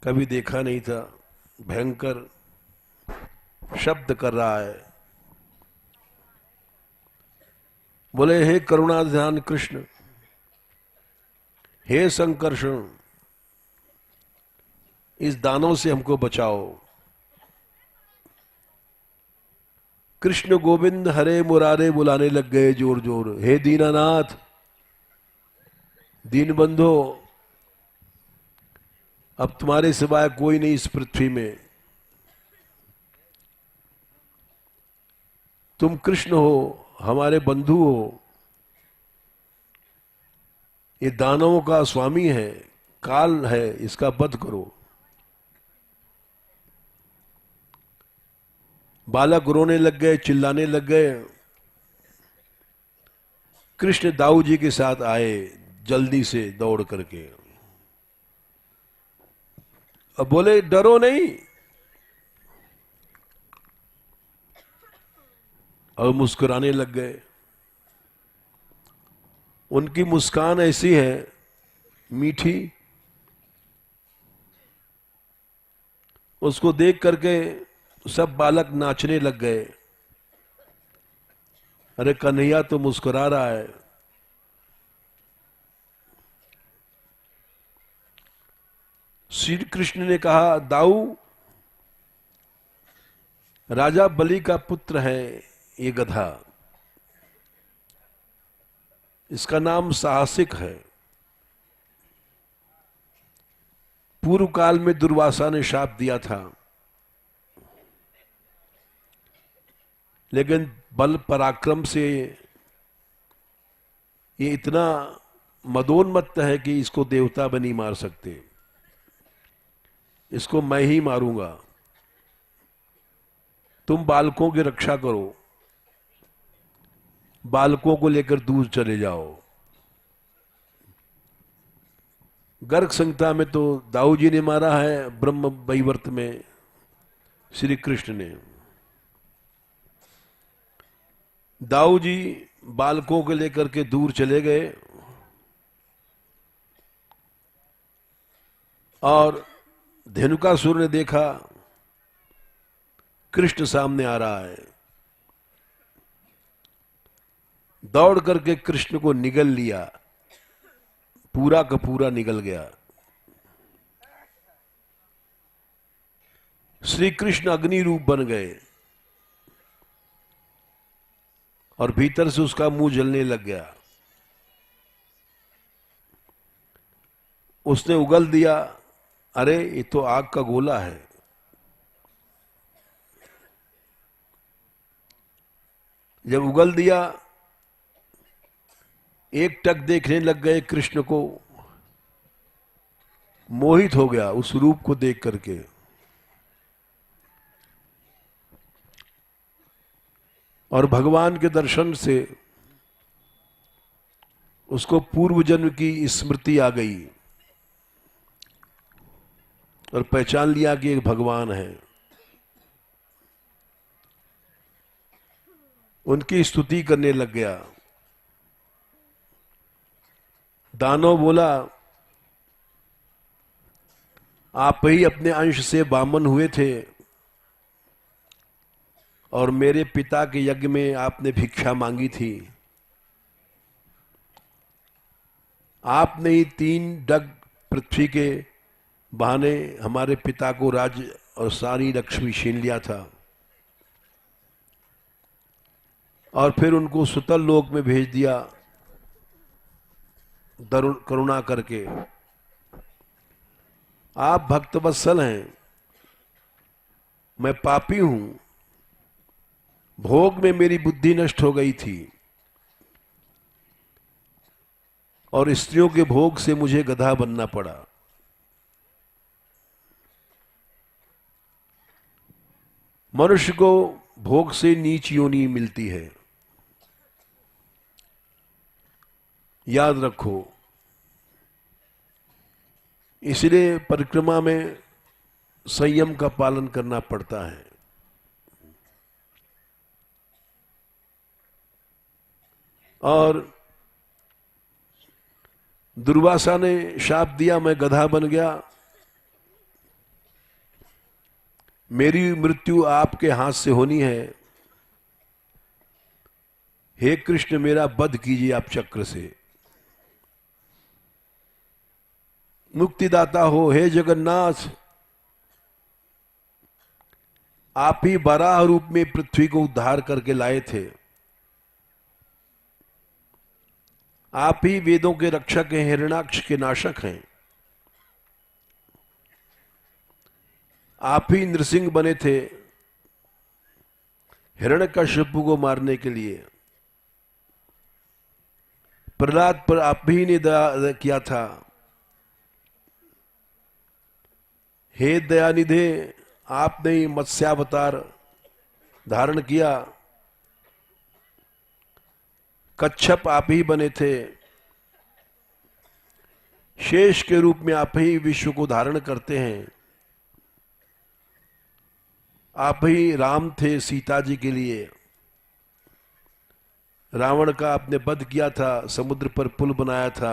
कभी देखा नहीं था, भयंकर शब्द कर रहा है। बोले हे करुणाध्यान कृष्ण, हे संकर्षण, इस दानव से हमको बचाओ। कृष्ण गोविंद हरे मुरारे बुलाने लग गए जोर जोर। हे दीनानाथ, दीनबंधो, अब तुम्हारे सिवाय कोई नहीं इस पृथ्वी में, तुम कृष्ण हो, हमारे बंधु हो, ये दानवों का स्वामी है, काल है, इसका वध करो। बालक रोने लग गए, चिल्लाने लग गए। कृष्ण दाऊ जी के साथ आए जल्दी से दौड़ करके, अब बोले डरो नहीं, और मुस्कुराने लग गए। उनकी मुस्कान ऐसी है मीठी, उसको देख करके सब बालक नाचने लग गए। अरे कन्हैया तो मुस्कुरा रहा है। श्री कृष्ण ने कहा, दाऊ, राजा बलि का पुत्र है ये गधा, इसका नाम साहसिक है। पूर्व काल में दुर्वासा ने शाप दिया था, लेकिन बल पराक्रम से ये इतना मदोन्मत्त है कि इसको देवता भी नहीं मार सकते। इसको मैं ही मारूंगा, तुम बालकों की रक्षा करो, बालकों को लेकर दूर चले जाओ। गर्ग संहिता में तो दाऊ जी ने मारा है, ब्रह्म वैवर्त में श्री कृष्ण ने। दाऊ जी बालकों को लेकर के दूर चले गए और धेनुकासुर ने देखा कृष्ण सामने आ रहा है, दौड़ करके कृष्ण को निगल लिया, पूरा का पूरा निगल गया। श्री कृष्ण अग्नि रूप बन गए और भीतर से उसका मुंह जलने लग गया। उसने उगल दिया, अरे ये तो आग का गोला है। जब उगल दिया, एक टक देखने लग गए कृष्ण को, मोहित हो गया उस रूप को देख करके। और भगवान के दर्शन से उसको पूर्व जन्म की स्मृति आ गई और पहचान लिया कि एक भगवान है। उनकी स्तुति करने लग गया। दानव बोला, आप ही अपने अंश से वामन हुए थे और मेरे पिता के यज्ञ में आपने भिक्षा मांगी थी। आपने ही 3 डग पृथ्वी के बहाने हमारे पिता को राज्य और सारी लक्ष्मी छीन लिया था और फिर उनको सुतल लोक में भेज दिया करुणा करके। आप भक्तवत्सल हैं, मैं पापी हूं, भोग में मेरी बुद्धि नष्ट हो गई थी और स्त्रियों के भोग से मुझे गधा बनना पड़ा। मनुष्य को भोग से नीच योनि मिलती है, याद रखो। इसलिए परिक्रमा में संयम का पालन करना पड़ता है। और दुर्वासा ने शाप दिया, मैं गधा बन गया, मेरी मृत्यु आपके हाथ से होनी है। हे कृष्ण, मेरा वध कीजिए आप चक्र से, मुक्तिदाता हो। हे जगन्नाथ, आप ही वराह रूप में पृथ्वी को उद्धार करके लाए थे। आप ही वेदों के रक्षक हैं, हिरण्याक्ष के नाशक हैं। आप ही नृसिंह बने थे, हिरण्यकश्यपु को मारने के लिए प्रहलाद पर आप ही ने दया किया था। हे दयानिधे, आपने ही मत्स्यावतार धारण किया। कच्छप आप ही बने थे। शेष के रूप में आप ही विश्व को धारण करते हैं। आप ही राम थे सीता जी के लिए। रावण का आपने वध किया था, समुद्र पर पुल बनाया था।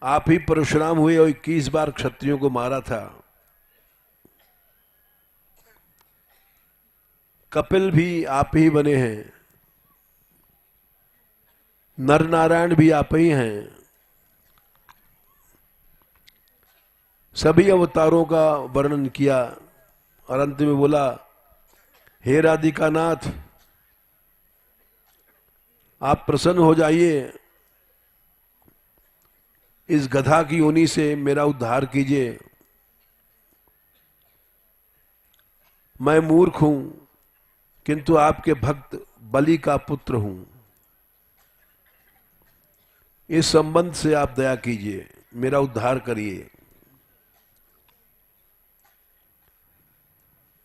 आप ही परशुराम हुए और 21 बार क्षत्रियों को मारा था। कपिल भी आप ही बने हैं। नर नारायण भी आप ही हैं। सभी अवतारों का वर्णन किया और अंत में बोला, हे राधिकानाथ, आप प्रसन्न हो जाइए, इस गधा की योनि से मेरा उद्धार कीजिए। मैं मूर्ख हूं, किंतु आपके भक्त बलि का पुत्र हूं। इस संबंध से आप दया कीजिए, मेरा उद्धार करिए।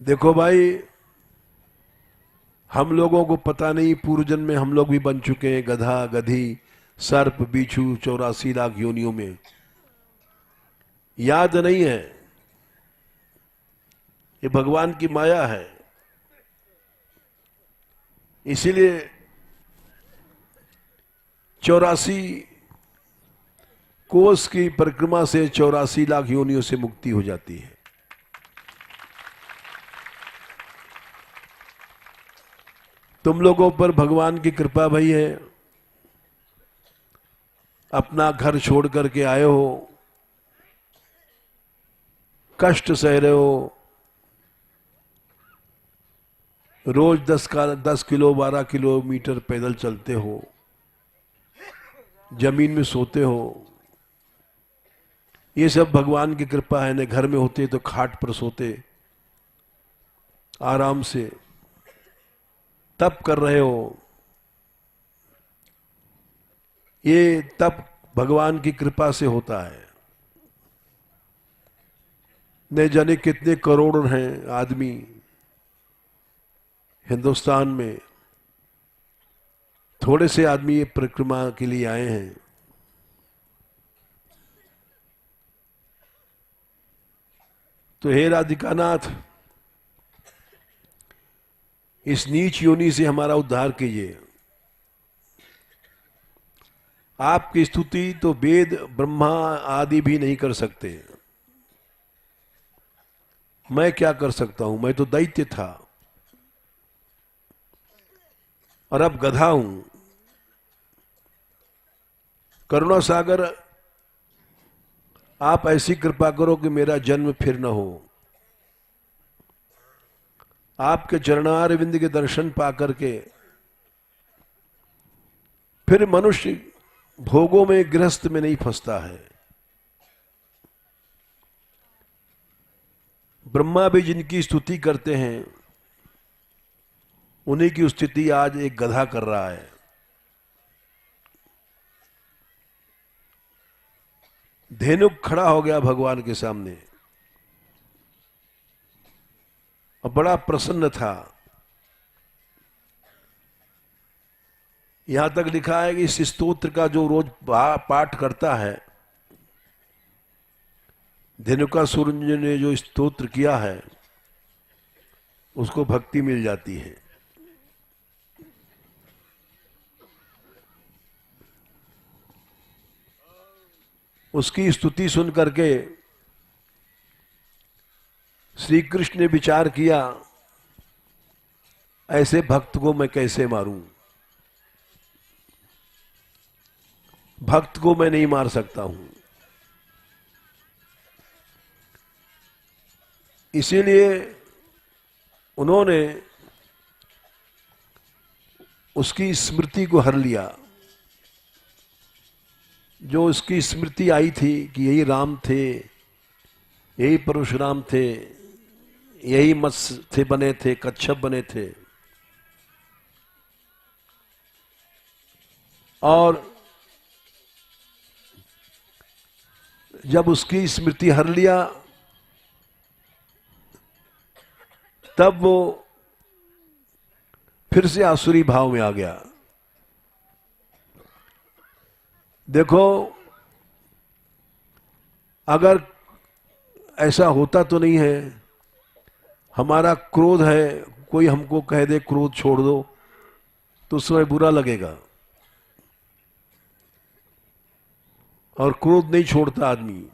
देखो भाई, हम लोगों को पता नहीं, पूर्व जन्म में हम लोग भी बन चुके हैं गधा, गधी, सर्प, बिच्छू 84 लाख योनियों में। याद नहीं है, ये भगवान की माया है। इसीलिए 84 कोस की परिक्रमा से 84 लाख योनियों से मुक्ति हो जाती है। तुम लोगों पर भगवान की कृपा भई है। अपना घर छोड़ करके आए हो, कष्ट सह रहे हो, रोज 10 किलो 12 किलोमीटर पैदल चलते हो, जमीन में सोते हो। ये सब भगवान की कृपा है। न घर में होते तो खाट पर सोते आराम से। तप कर रहे हो, ये तप भगवान की कृपा से होता है। न जाने कितने करोड़ हैं आदमी हिंदुस्तान में, थोड़े से आदमी ये परिक्रमा के लिए आए हैं। तो हे राधिकानाथ, इस नीच योनि से हमारा उद्धार कीजिए। आपकी स्तुति तो वेद ब्रह्मा आदि भी नहीं कर सकते। मैं क्या कर सकता हूं? मैं तो दैत्य था और अब गधा हूं। करुणा सागर, आप ऐसी कृपा करो कि मेरा जन्म फिर न हो। आपके चरणारविंद के दर्शन पाकर के फिर मनुष्य भोगों में, गृहस्थ में नहीं फंसता है। ब्रह्मा भी जिनकी स्तुति करते हैं, उन्हीं की स्तुति आज एक गधा कर रहा है। धेनुक खड़ा हो गया भगवान के सामने और बड़ा प्रसन्न था। यहां तक लिखा है कि इस स्तोत्र का जो रोज पाठ करता है, धेनुकासुर ने जो स्तोत्र किया है, उसको भक्ति मिल जाती है। उसकी स्तुति सुन करके श्री कृष्ण ने विचार किया, ऐसे भक्त को मैं कैसे मारूं? भक्त को मैं नहीं मार सकता हूं। इसीलिए उन्होंने उसकी स्मृति को हर लिया। जो उसकी स्मृति आई थी कि यही राम थे, यही परशुराम थे, यही मत्स्य थे बने थे, कच्छप बने थे। और जब उसकी स्मृति हर लिया तब वो फिर से आसुरी भाव में आ गया। देखो, अगर ऐसा होता तो नहीं है, हमारा क्रोध है, कोई हमको कह दे क्रोध छोड़ दो तो उस समय बुरा लगेगा, और क्रोध नहीं छोड़ता आदमी,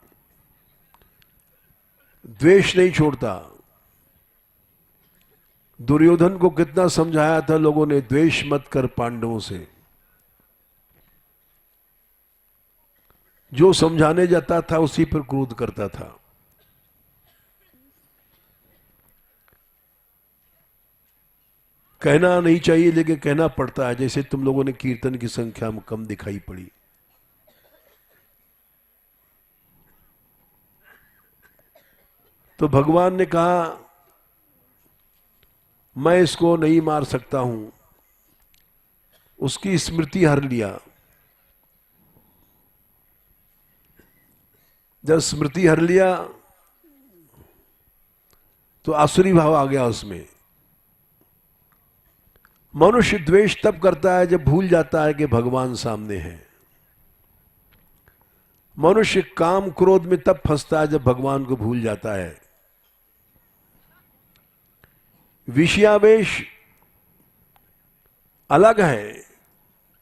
द्वेष नहीं छोड़ता। दुर्योधन को कितना समझाया था लोगों ने, द्वेष मत कर पांडवों से। जो समझाने जाता था उसी पर क्रोध करता था। कहना नहीं चाहिए लेकिन कहना पड़ता है, जैसे तुम लोगों ने कीर्तन की संख्या में कम दिखाई पड़ी। तो भगवान ने कहा मैं इसको नहीं मार सकता हूं, उसकी स्मृति हर लिया। जब स्मृति हर लिया तो आसुरी भाव आ गया उसमें। मनुष्य द्वेष तब करता है जब भूल जाता है कि भगवान सामने है। मनुष्य काम क्रोध में तब फंसता है जब भगवान को भूल जाता है। विषयावेश अलग है,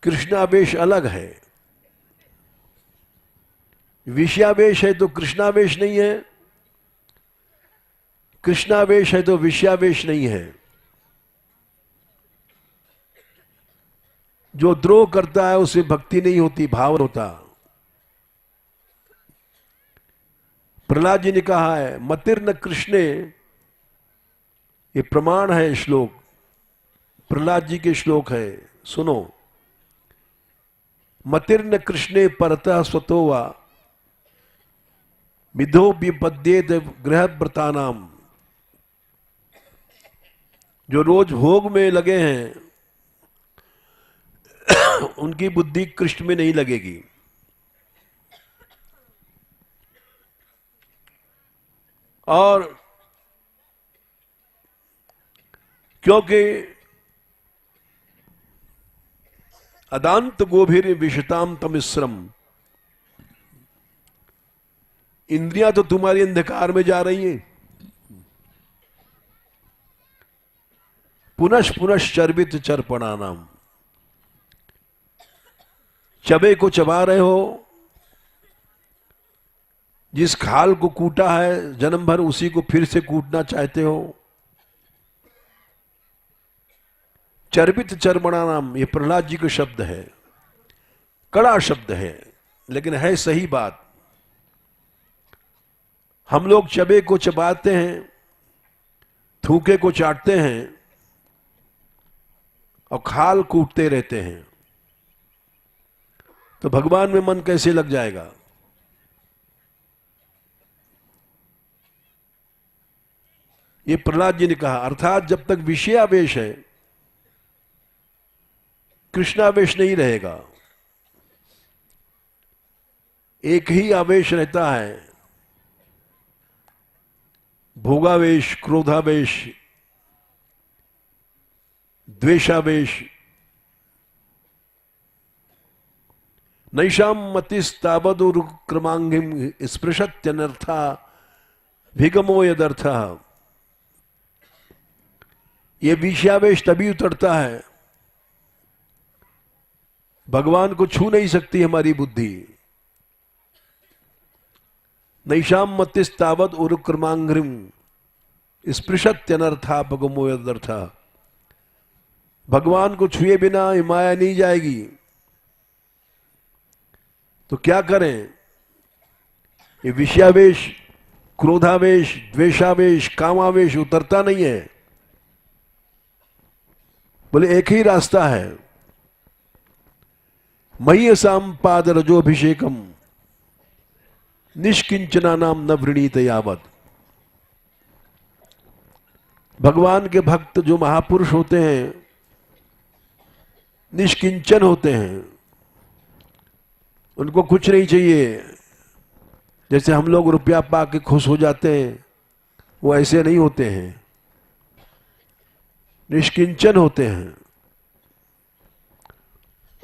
कृष्णावेश अलग है। विषयावेश है तो कृष्णावेश नहीं है, कृष्णावेश है तो विषयावेश नहीं है। जो द्रोह करता है उसे भक्ति नहीं होती, भाव होता। प्रहलाद जी ने कहा है मतिर्न कृष्णे, ये प्रमाण है श्लोक, प्रहलाद जी के श्लोक है, सुनो। मतिर्न कृष्णे परतः स्वतो वा विधो विपद्येत गृहव्रतानाम। जो रोज भोग में लगे हैं उनकी बुद्धि कृष्ण में नहीं लगेगी। और क्योंकि अदांत गोभीर विषताम तमिश्रम, इंद्रियां तो तुम्हारी अंधकार में जा रही हैं। पुनश्च पुनश्च चर्वित चर्पणानाम, चबे को चबा रहे हो, जिस खाल को कूटा है जन्म भर उसी को फिर से कूटना चाहते हो। चर्वित चर्मणानाम, ये प्रहलाद जी का शब्द है, कड़ा शब्द है लेकिन है सही बात। हम लोग चबे को चबाते हैं, थूके को चाटते हैं और खाल कूटते रहते हैं, तो भगवान में मन कैसे लग जाएगा। ये प्रहलाद जी ने कहा। अर्थात जब तक विषयावेश है कृष्णावेश नहीं रहेगा। एक ही आवेश रहता है, भोगावेश, क्रोधावेश, द्वेषावेश। नैषाम मतिस्तावदुरुक्रमांगिम स्पृशत्यनर्था भिगमो यदर्थः। ये विषयावेश तभी उतरता है, भगवान को छू नहीं सकती हमारी बुद्धि। नैषाम मतिस्तावद उरुक्रमांग्रिम स्पृशत्यनर्थापगमो यदर्थः। भगवान को छुए बिना ये माया नहीं जाएगी। तो क्या करें, ये विषयावेश, क्रोधावेश, द्वेषावेश, कामावेश उतरता नहीं है। बोले एक ही रास्ता है, मय्यसाम पाद रजोभिषेकम निष्किंचना नाम न वृणीत यावत। भगवान के भक्त जो महापुरुष होते हैं निष्किंचन होते हैं, उनको कुछ नहीं चाहिए। जैसे हम लोग रुपया पा के खुश हो जाते हैं, वो ऐसे नहीं होते हैं, निष्किंचन होते हैं।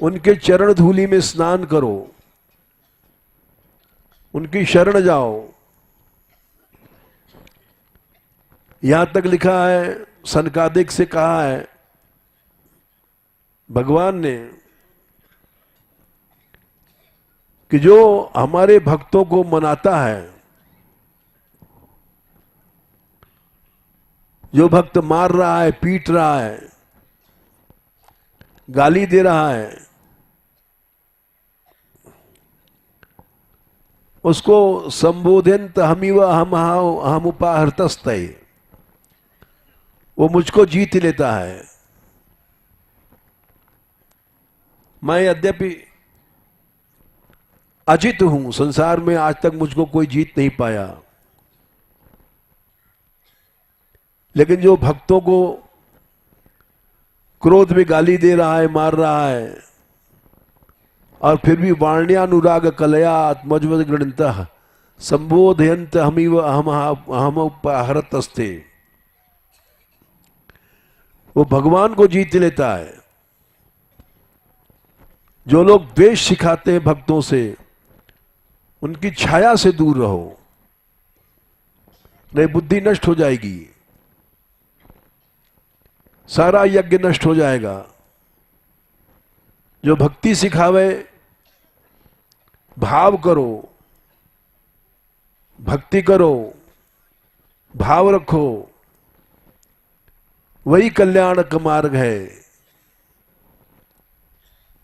उनके चरण धूलि में स्नान करो, उनकी शरण जाओ। यहां तक लिखा है, सनकादिक से कहा है भगवान ने कि जो हमारे भक्तों को मनाता है, जो भक्त मार रहा है, पीट रहा है, गाली दे रहा है, उसको संबोधयंत हमिव हम उपाहर्तस्तय, वो मुझको जीत लेता है। मैं यद्यपि अजित हूं, संसार में आज तक मुझको कोई जीत नहीं पाया, लेकिन जो भक्तों को क्रोध में गाली दे रहा है, मार रहा है, और फिर भी वाण्यानुराग कलयात मजवद गृणतः संबोधयंत हमिव हम उपहरतस्ते, वो भगवान को जीत लेता है। जो लोग द्वेष सिखाते हैं भक्तों से, उनकी छाया से दूर रहो, नहीं बुद्धि नष्ट हो जाएगी, सारा यज्ञ नष्ट हो जाएगा। जो भक्ति सिखावे, भाव करो, भक्ति करो, भाव रखो, वही कल्याण का मार्ग है।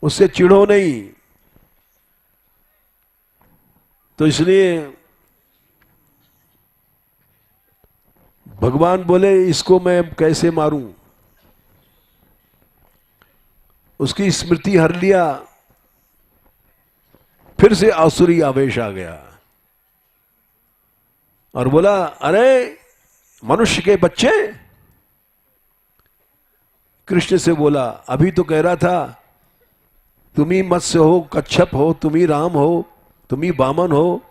उससे चिढ़ो नहीं। तो इसलिए भगवान बोले इसको मैं कैसे मारूं, उसकी स्मृति हर लिया, फिर से आसुरी आवेश आ गया और बोला, अरे मनुष्य के बच्चे। कृष्ण से बोला, अभी तो कह रहा था तुम ही मत्स्य हो, कच्छप हो, तुम ही राम हो, तुम ही वामन हो।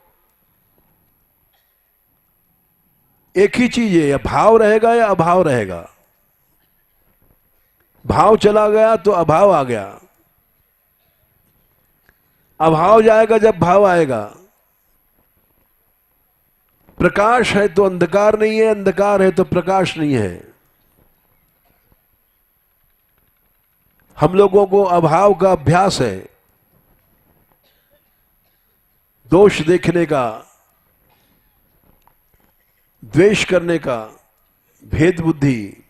एक ही चीज है, या भाव रहेगा या अभाव रहेगा। भाव चला गया तो अभाव आ गया, अभाव जाएगा जब भाव आएगा। प्रकाश है तो अंधकार नहीं है, अंधकार है तो प्रकाश नहीं है। हम लोगों को अभाव का अभ्यास है, दोष देखने का, द्वेष करने का, भेद बुद्धि,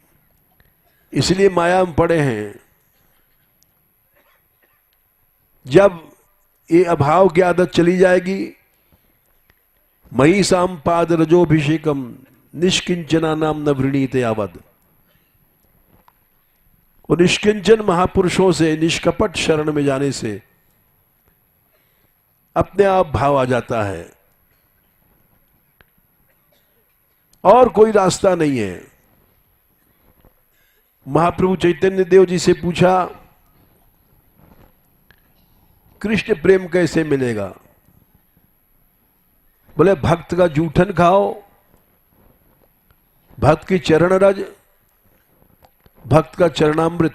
इसलिए माया में पड़े हैं। जब ये अभाव की आदत चली जाएगी, मयि साम्पाद रजोभिषेकम निष्किंचना नाम न वृणीते यावद, और निष्किंचन महापुरुषों से निष्कपट शरण में जाने से अपने आप भाव आ जाता है, और कोई रास्ता नहीं है। महाप्रभु चैतन्य देव जी से पूछा, कृष्ण प्रेम कैसे मिलेगा? बोले भक्त का जूठन खाओ, भक्त की चरण रज, भक्त का चरणामृत,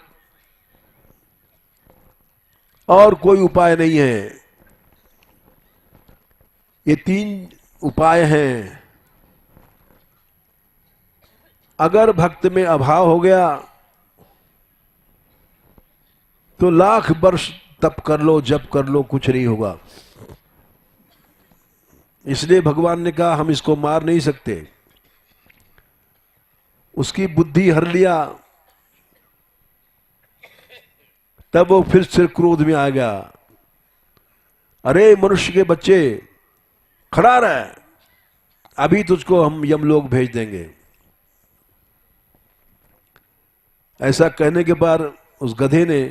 और कोई उपाय नहीं है। ये तीन उपाय हैं। अगर भक्त में अभाव हो गया तो लाख वर्ष तप कर लो, जप कर लो, कुछ नहीं होगा। इसलिए भगवान ने कहा हम इसको मार नहीं सकते। उसकी बुद्धि हर लिया, तब वो फिर से क्रोध में आ गया। अरे मनुष्य के बच्चे, खड़ा रह, अभी तुझको हम यमलोक भेज देंगे। ऐसा कहने के बाद उस गधे ने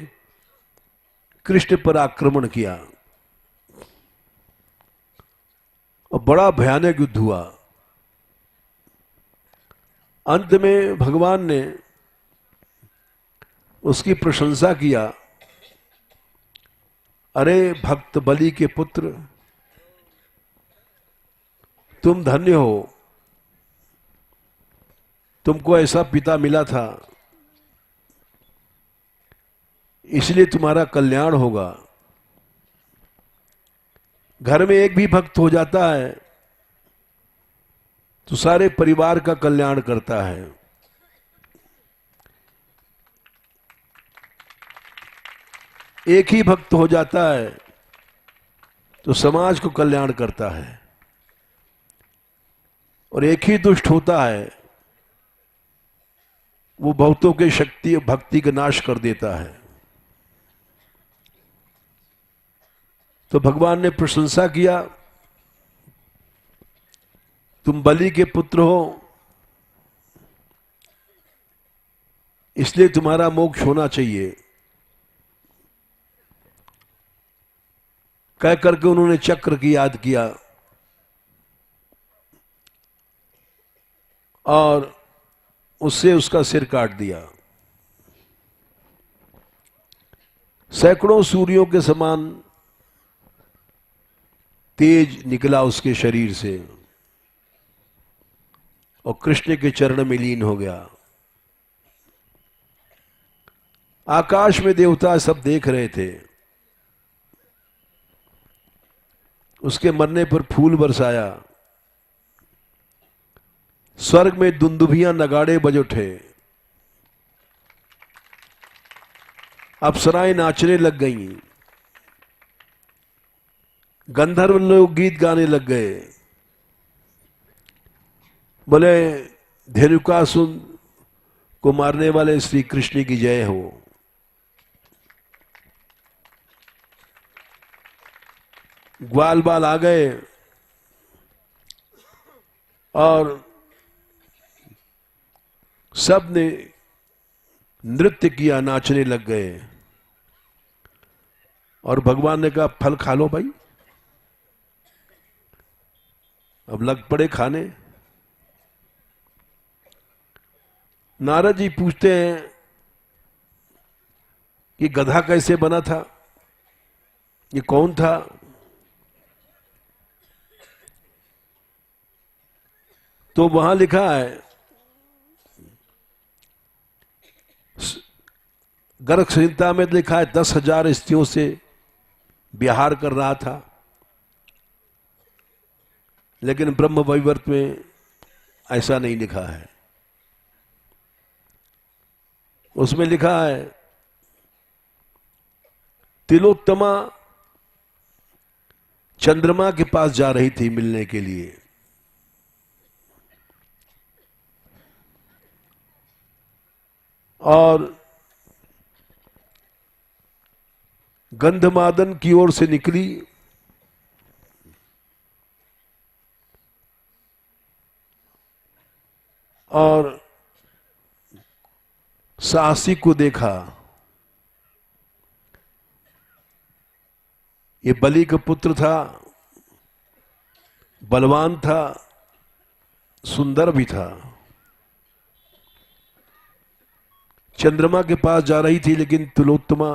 कृष्ण पर आक्रमण किया और बड़ा भयानक युद्ध हुआ। अंत में भगवान ने उसकी प्रशंसा किया, अरे भक्त बलि के पुत्र, तुम धन्य हो, तुमको ऐसा पिता मिला था, इसलिए तुम्हारा कल्याण होगा। घर में एक भी भक्त हो जाता है तो सारे परिवार का कल्याण करता है। एक ही भक्त हो जाता है तो समाज को कल्याण करता है, और एक ही दुष्ट होता है वो बहुतों के शक्ति भक्ति का नाश कर देता है। तो भगवान ने प्रशंसा किया, तुम बलि के पुत्र हो, इसलिए तुम्हारा मोक्ष होना चाहिए। कह करके उन्होंने चक्र की याद किया और उससे उसका सिर काट दिया। सैकड़ों सूर्यों के समान तेज निकला उसके शरीर से और कृष्ण के चरण में लीन हो गया। आकाश में देवता सब देख रहे थे। उसके मरने पर फूल बरसाया, स्वर्ग में दुंदुभियां नगाड़े बज उठे, अप्सराएं नाचने लग गईं, गंधर्व लोग गीत गाने लग गए, बोले धेनुकासुर को मारने वाले श्री कृष्ण की जय हो। ग्वाल बाल आ गए और सब ने नृत्य किया, नाचने लग गए। और भगवान ने कहा फल खा लो भाई, अब लग पड़े खाने। नारद जी पूछते हैं कि गधा कैसे बना था, ये कौन था? तो वहां लिखा है, गर्ग संहिता में लिखा है 10,000 स्त्रियों से विहार कर रहा था, लेकिन ब्रह्म वैवर्त में ऐसा नहीं लिखा है। उसमें लिखा है तिलोत्तमा चंद्रमा के पास जा रही थी मिलने के लिए, और गंधमादन की ओर से निकली और साहसी को देखा। ये बलि का पुत्र था, बलवान था, सुंदर भी था। चंद्रमा के पास जा रही थी, लेकिन तिलोत्तमा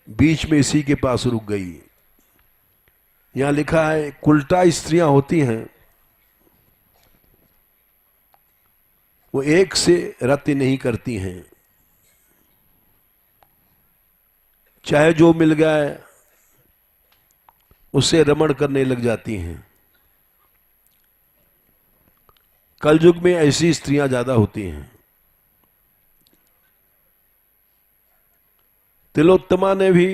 बीच में इसी के पास रुक गई। यहां लिखा है कुलटा स्त्रियां होती हैं, वो एक से रति नहीं करती हैं, चाहे जो मिल गया उससे रमण करने लग जाती हैं। कलयुग में ऐसी स्त्रियां ज्यादा होती हैं। तिलोत्तमा ने भी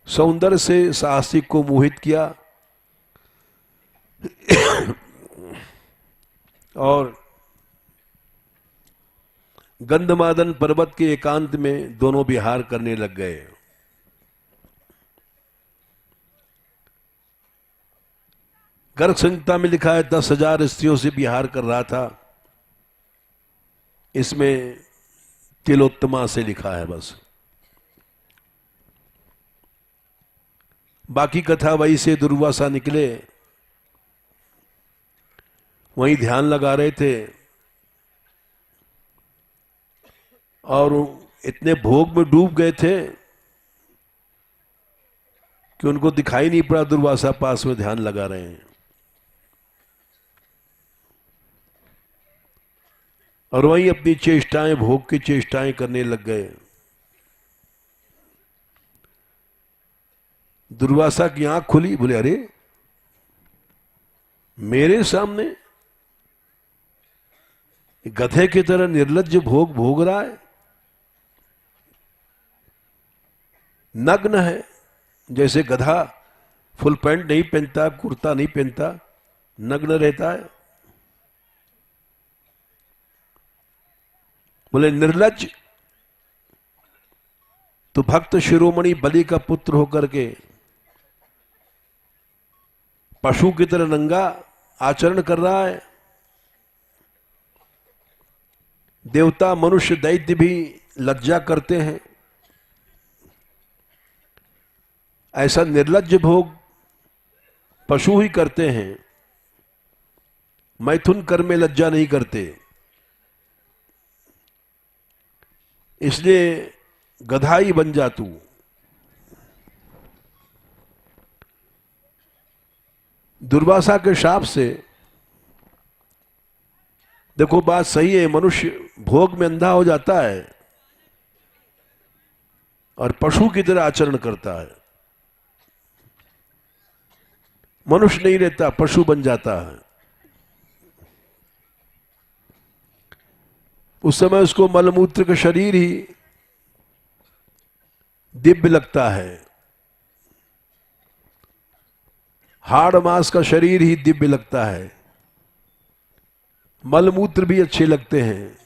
सौंदर्य से साहसिक को मोहित किया और गंधमादन पर्वत के एकांत में दोनों विहार करने लग गए। गर्ग संहिता में लिखा है 10,000 स्त्रियों से विहार कर रहा था, इसमें तिलोत्तमा से लिखा है बस। बाकी कथा वही से दुर्वासा निकले वहीं ध्यान लगा रहे थे और इतने भोग में डूब गए थे कि उनको दिखाई नहीं पड़ा दुर्वासा पास में ध्यान लगा रहे हैं। और वहीं अपनी चेष्टाएं, भोग की चेष्टाएं करने लग गए। दुर्वासा की आंख खुली, बोले अरे मेरे सामने गधे की तरह निर्लज्ज भोग भोग रहा है, नग्न है, जैसे गधा फुल पैंट नहीं पहनता, कुर्ता नहीं पहनता, नग्न रहता है। बोले निर्लज्ज, तो भक्त शिरोमणि बलि का पुत्र होकर के पशु की तरह नंगा आचरण कर रहा है। देवता, मनुष्य, दैत्य भी लज्जा करते हैं। ऐसा निर्लज्ज भोग पशु ही करते हैं, मैथुन कर्म में लज्जा नहीं करते। इसलिए गधाई बन जा तू। दुर्वासा के शाप से, देखो बात सही है, मनुष्य भोग में अंधा हो जाता है और पशु की तरह आचरण करता है। मनुष्य नहीं रहता, पशु बन जाता है। उस समय उसको मलमूत्र का शरीर ही दिव्य लगता है, हाड़ मांस का शरीर ही दिव्य लगता है, मलमूत्र भी अच्छे लगते हैं,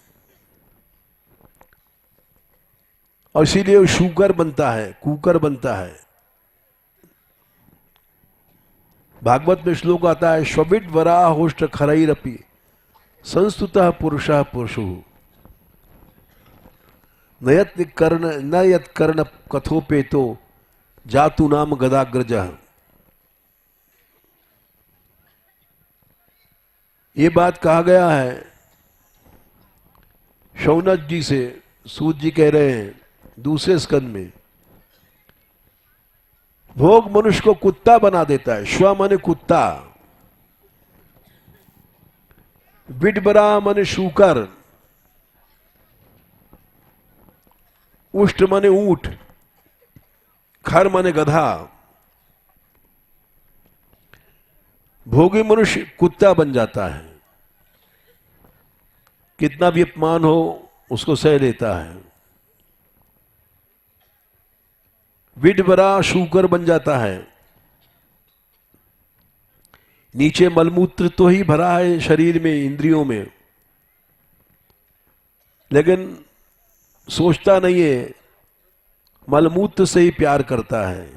और इसीलिए वो शूकर बनता है, कुकर बनता है। भागवत में श्लोक आता है, श्वबिट वराह होष्ट खरैरपि संस्तुतः पुरुषः पुरुषो न यत् कर्ण कथोपेतो जातु नाम गदाग्रजः। ये बात कहा गया है शौनक जी से। सूत जी कह रहे हैं दूसरे स्कंद में, भोग मनुष्य को कुत्ता बना देता है। श्व माने कुत्ता, विडबरा माने शूकर, उष्ट माने ऊंट, खर माने गधा। भोगी मनुष्य कुत्ता बन जाता है, कितना भी अपमान हो उसको सह लेता है। विडबरा शूकर बन जाता है। नीचे मलमूत्र तो ही भरा है शरीर में, इंद्रियों में, लेकिन सोचता नहीं है, मलमूत्र से ही प्यार करता है,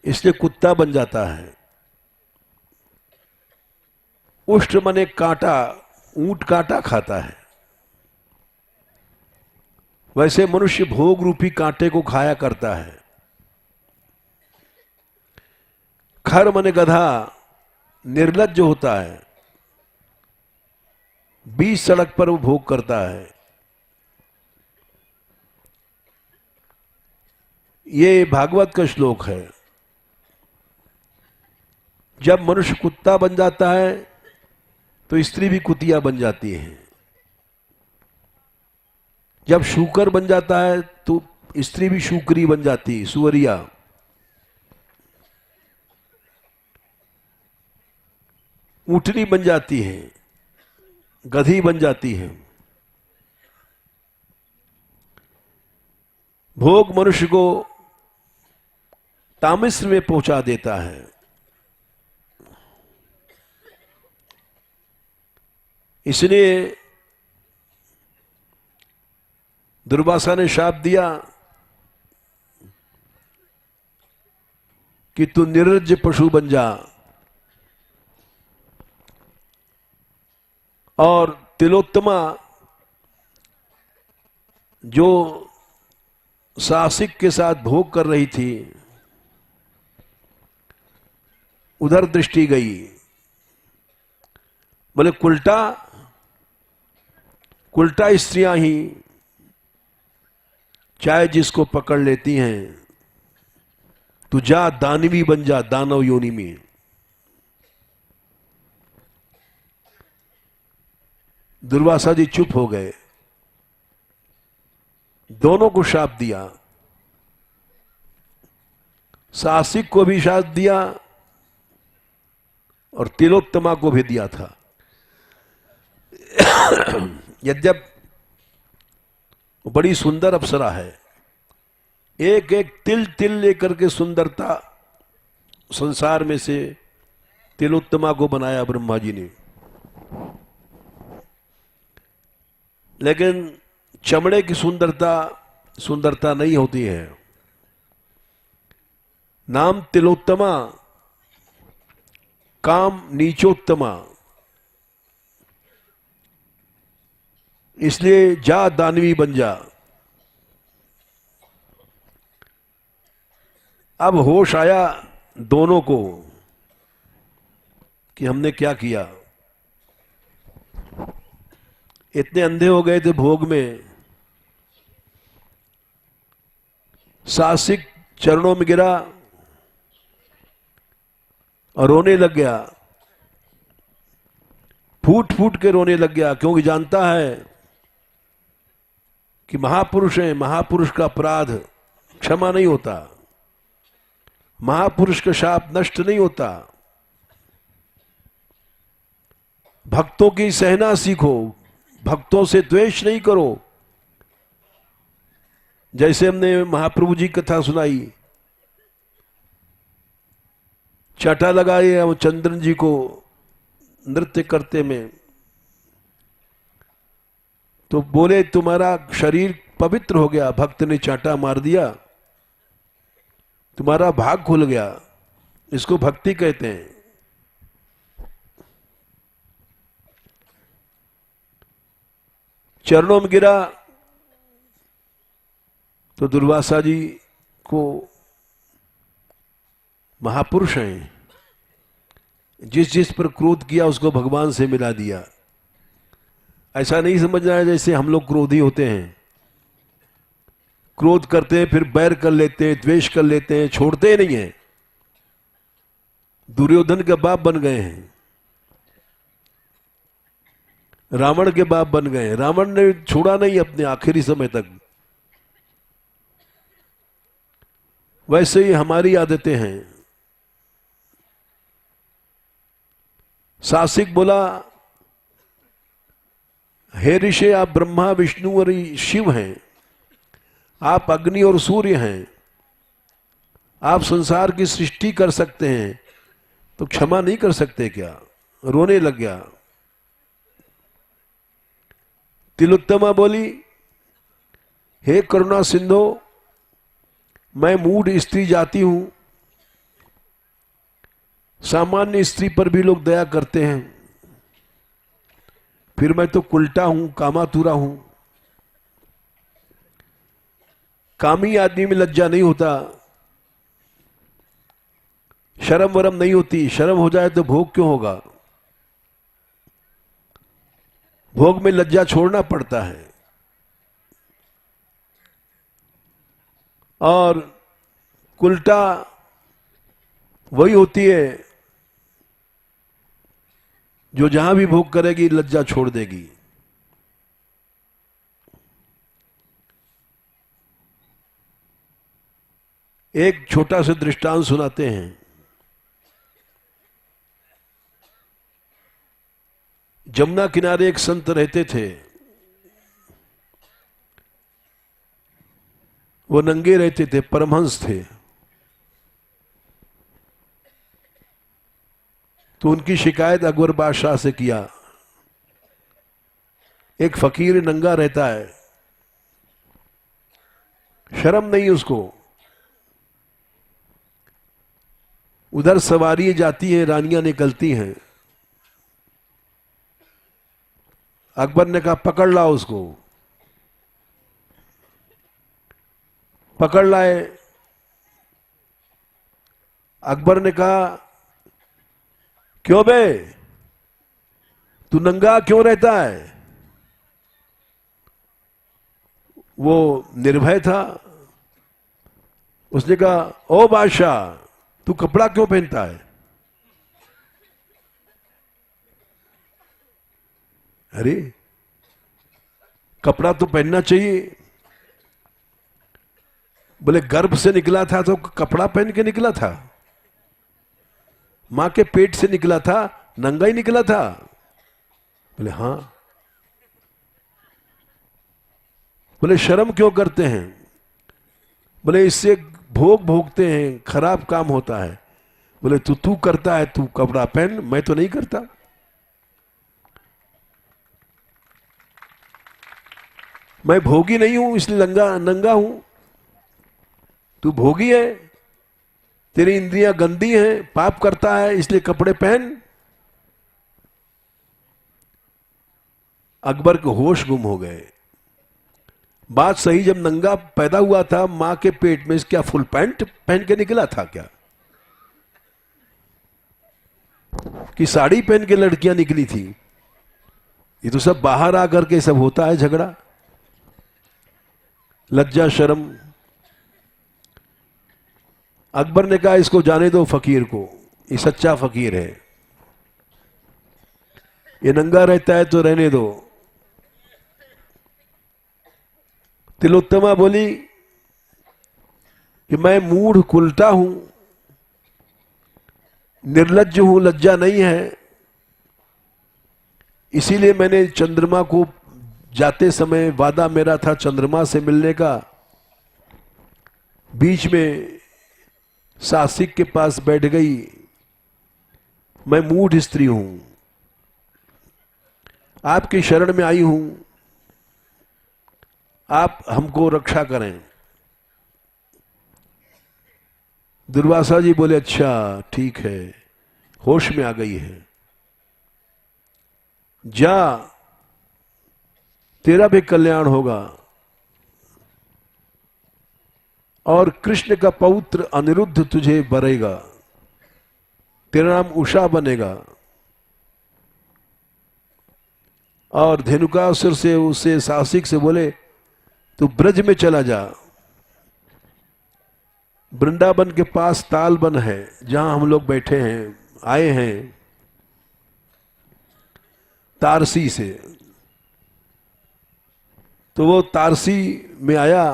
इसलिए कुत्ता बन जाता है। उष्ट मने कांटा, ऊंट कांटा खाता है, वैसे मनुष्य भोग रूपी कांटे को खाया करता है। खर मने गधा, निर्लज्ज होता है, बीच सड़क पर वो भोग करता है। ये भागवत का श्लोक है। जब मनुष्य कुत्ता बन जाता है तो स्त्री भी कुतिया बन जाती है। जब शूकर बन जाता है तो स्त्री भी शूकरी बन जाती है, सुअरिया। ऊंटनी बन जाती है, गधी बन जाती है। भोग मनुष्य को तामिस्र में पहुंचा देता है। इसलिए दुर्वासा ने शाप दिया कि तू निर्लज्ज पशु बन जा और तिलोत्तमा जो साहसिक के साथ भोग कर रही थी, उधर दृष्टि गई। बोले उल्टा उल्टा स्त्रियां ही चाहे जिसको पकड़ लेती हैं तो जा दानवी बन जा दानव योनि में। दुर्वासा जी चुप हो गए, दोनों को शाप दिया, साहसिक को भी शाप दिया और तिलोत्तमा को भी दिया था। यद्यप बड़ी सुंदर अप्सरा है, एक एक तिल तिल लेकर के सुंदरता संसार में से तिलोत्तमा को बनाया ब्रह्मा जी ने। लेकिन चमड़े की सुंदरता सुंदरता नहीं होती है। नाम तिलोत्तमा, काम नीचोत्तमा, इसलिए जा दानवी बन जा। अब होश आया दोनों को कि हमने क्या किया। इतने अंधे हो गए थे भोग में। साहसिक चरणों में गिरा और रोने लग गया, फूट फूट के रोने लग गया, क्योंकि जानता है कि महापुरुष है, महापुरुष का अपराध क्षमा नहीं होता, महापुरुष का शाप नष्ट नहीं होता। भक्तों की सहना सीखो, भक्तों से द्वेष नहीं करो। जैसे हमने महाप्रभु जी कथा सुनाई, चाटा लगाए वो चंद्रन जी को नृत्य करते में, तो बोले तुम्हारा शरीर पवित्र हो गया, भक्त ने चाटा मार दिया, तुम्हारा भाग खुल गया। इसको भक्ति कहते हैं। चरणों में गिरा तो दुर्वासा जी को, महापुरुष हैं, जिस जिस पर क्रोध किया उसको भगवान से मिला दिया। ऐसा नहीं समझना है जैसे हम लोग क्रोधी होते हैं, क्रोध करते हैं फिर बैर कर लेते हैं, द्वेष कर लेते हैं, छोड़ते नहीं हैं। दुर्योधन के बाप बन गए हैं, रावण के बाप बन गए। रावण ने छोड़ा नहीं अपने आखिरी समय तक। वैसे ही हमारी आदतें हैं। सासिक बोला, हे ऋषि, आप ब्रह्मा विष्णु और शिव हैं, आप अग्नि और सूर्य हैं, आप संसार की सृष्टि कर सकते हैं, तो क्षमा नहीं कर सकते क्या? रोने लग गया। तिलोत्तमा बोली, हे करुणा सिंधो, मैं मूढ़ स्त्री जाती हूं, सामान्य स्त्री पर भी लोग दया करते हैं, फिर मैं तो उल्टा हूं, कामातुरा हूं। कामी आदमी में लज्जा नहीं होता, शर्म वरम नहीं होती। शर्म हो जाए तो भोग क्यों होगा? भोग में लज्जा छोड़ना पड़ता है। और उल्टा वही होती है जो जहां भी भोग करेगी लज्जा छोड़ देगी। एक छोटा सा दृष्टांत सुनाते हैं। जमुना किनारे एक संत रहते थे। वो नंगे रहते थे, परमहंस थे। तो उनकी शिकायत अकबर बादशाह से किया। एक फकीर नंगा रहता है, शर्म नहीं उसको। उधर सवारी जाती है, रानियां निकलती हैं। अकबर ने कहा पकड़ लाओ उसको। पकड़ लाए। अकबर ने कहा क्यों बे, तू नंगा क्यों रहता है? वो निर्भय था। उसने कहा, ओ बादशाह, तू कपड़ा क्यों पहनता है? अरे, कपड़ा तो पहनना चाहिए। बोले, गर्भ से निकला था तो कपड़ा पहन के निकला था? मां के पेट से निकला था, नंगा ही निकला था? बोले, हाँ। बोले, शर्म क्यों करते हैं? बोले, इससे भोग भोगते हैं, खराब काम होता है। बोले, तू करता है, तू कपड़ा पहन, मैं तो नहीं करता। मैं भोगी नहीं हूं इसलिए नंगा हूं। तू भोगी है, तेरी इंद्रियां गंदी हैं, पाप करता है, इसलिए कपड़े पहन। अकबर के होश गुम हो गए। बात सही, जब नंगा पैदा हुआ था मां के पेट में, क्या फुल पैंट पहन के निकला था क्या? कि साड़ी पहन के लड़कियां निकली थी? ये तो सब बाहर आकर के सब होता है झगड़ा। लज्जा शर्म। अकबर ने कहा, इसको जाने दो फकीर को, ये सच्चा फकीर है, ये नंगा रहता है तो रहने दो। तिलोत्तमा बोली कि मैं मूढ़ कुलटा हूं, निर्लज्ज हूं, लज्जा नहीं है, इसीलिए मैंने चंद्रमा को, जाते समय वादा मेरा था चंद्रमा से मिलने का, बीच में सासिक के पास बैठ गई। मैं मूढ़ स्त्री हूं, आपकी शरण में आई हूं, आप हमको रक्षा करें। दुर्वासा जी बोले, अच्छा ठीक है, होश में आ गई है, जा, तेरा भी कल्याण होगा और कृष्ण का पौत्र अनिरुद्ध तुझे बरेगा, तेरा नाम उषा बनेगा। और धेनुकासुर से, उसे साहसिक से बोले, तू ब्रज में चला जा, वृंदावन के पास ताल बन है जहां हम लोग बैठे हैं, आए हैं तारसी से। तो वो तारसी में आया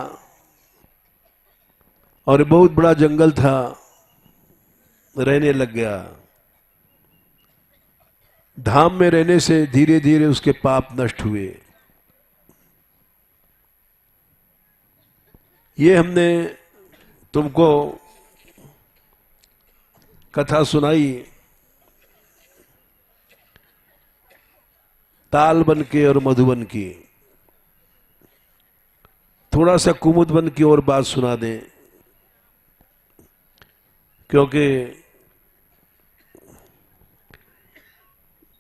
और बहुत बड़ा जंगल था, रहने लग गया। धाम में रहने से धीरे धीरे उसके पाप नष्ट हुए। ये हमने तुमको कथा सुनाई तालबन के और मधुबन की। थोड़ा सा कुमुदबन की और बात सुना दें, क्योंकि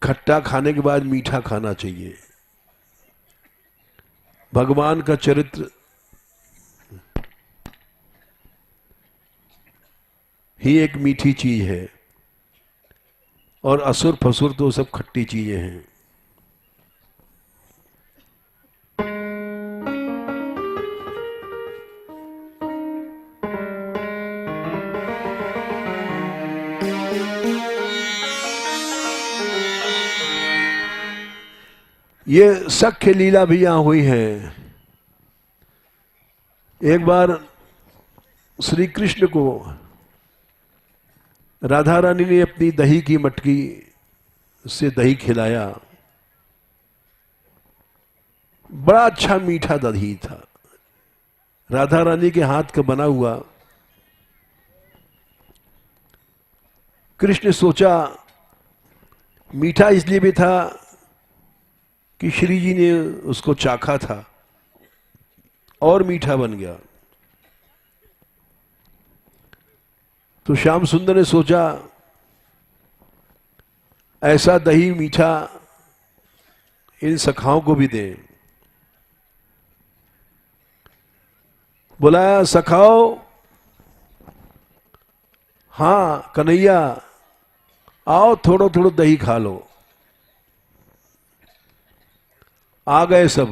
खट्टा खाने के बाद मीठा खाना चाहिए। भगवान का चरित्र ही एक मीठी चीज है और असुर फसुर तो सब खट्टी चीजें हैं। ये सख्य लीला भी यहां हुई है। एक बार श्री कृष्ण को राधा रानी ने अपनी दही की मटकी से दही खिलाया। बड़ा अच्छा मीठा दही था, राधा रानी के हाथ का बना हुआ। कृष्ण सोचा, मीठा इसलिए भी था कि श्री जी ने उसको चाखा था और मीठा बन गया। तो श्याम सुंदर ने सोचा, ऐसा दही मीठा इन सखाओं को भी दें। बुलाया, सखाओ, हाँ कन्हैया आओ, थोड़ो थोड़ो दही खा लो। आ गए सब।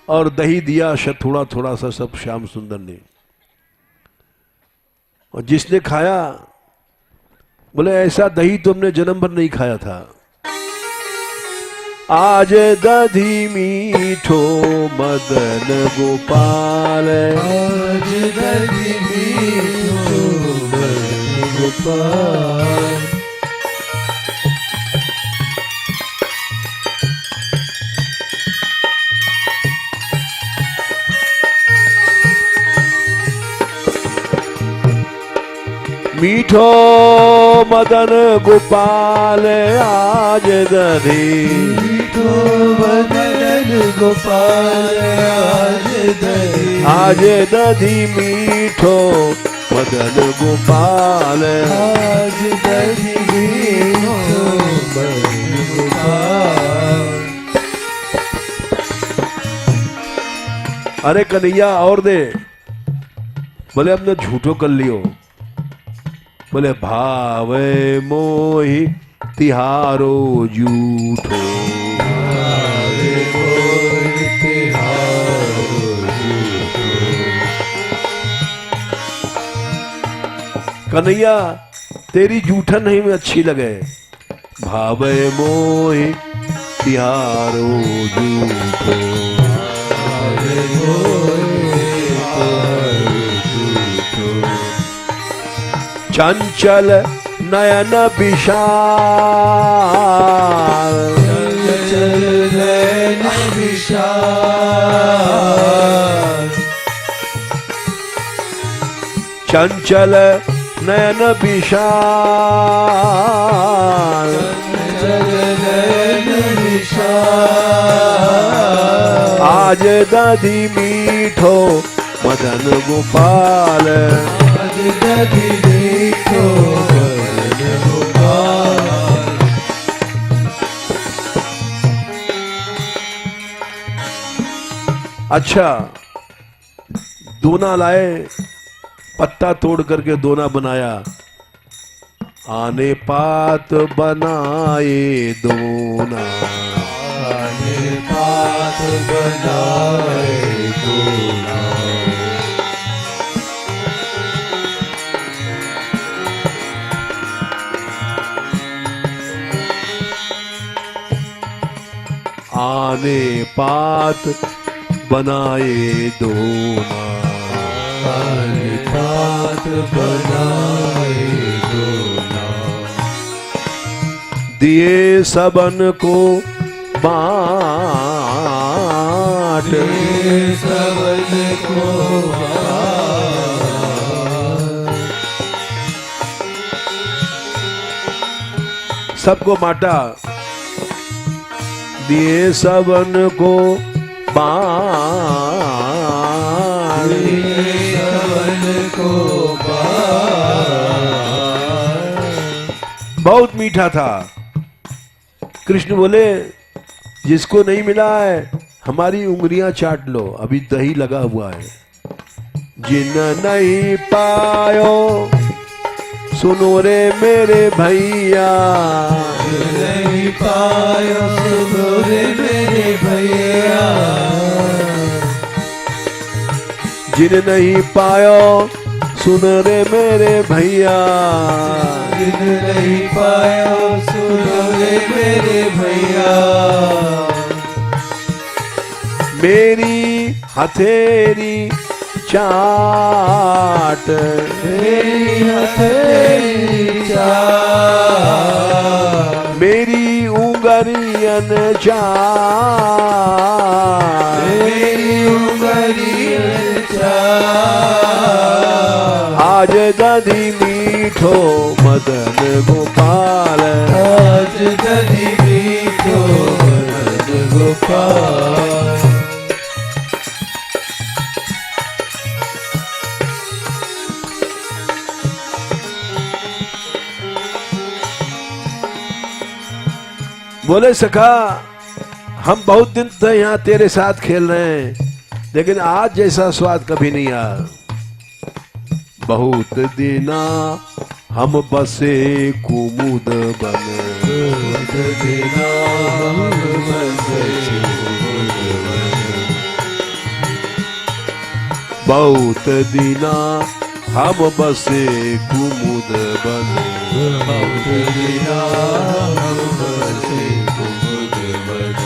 और दही दिया थोड़ा थोड़ा सा सब श्याम सुंदर ने। और जिसने खाया बोले ऐसा दही तो हमने जन्म भर नहीं खाया था। आज दधी मीठो मदन गोपाल, आज दधी मीठो मदन गोपाल। मीठो मदन गोपाल आज दधी, मीठो मदन गोपाल आज दधी, आज दधी मीठो मदन गोपाल, आज दधी मीठो मदन गोपाल। अरे कन्हैया और दे। बोले हमने झूठो कर लियो। बोले भावे मोहि तिहारो झूठो, भावे मोहि तिहारो झूठो। कन्हैया तेरी जूठन नहीं में अच्छी लगे। भावे मोहि तिहारो झूठो, भावे मोहि तिहारो झूठो। चंचल नयन विशाल, चंचल नयन विशाल, चंचल नयन विशाल, चंचल नयन विशाल। आज दधी मीठो मदन गोपाल, आज दधी मीठो मदन गोपाल। अच्छा दोना लाए, पत्ता तोड़ करके दोना बनाया। आने पात बनाए दोना, आने पात बनाए दोना। आने पात बनाए दोना, आने पात बनाए दोना। दिए सबन को बाँट, दिए सबन को बाँट। सबको बांटा। दिए सबन को बाँट, दिए सबन को बाँट। बहुत मीठा था। कृष्ण बोले जिसको नहीं मिला है हमारी उंगलियां चाट लो, अभी दही लगा हुआ है। जिन नहीं पायो सुनो रे मेरे भैया, नहीं पायो सुनो रे मेरे भैया। जिन नहीं पायो सुन रे मेरे भैया, जिन नहीं पायो सुनो रे मेरे भैया। मेरी हथेरी चाट, मेरी हथेली चाट, मेरी उंगलियन चाट, मेरी उंगलियन चाट। आज दधी मीठो मदन गोपाल, आज दधी मीठो मदन गोपाल। बोले सखा हम बहुत दिन से यहाँ तेरे साथ खेल रहे हैं, लेकिन आज जैसा स्वाद कभी नहीं आया। बहुत दिना हम बसे कुमुद बन। बहुत दीना हम बसे कुमुद बन। बहुत दीना हम बसे कुमुद बन।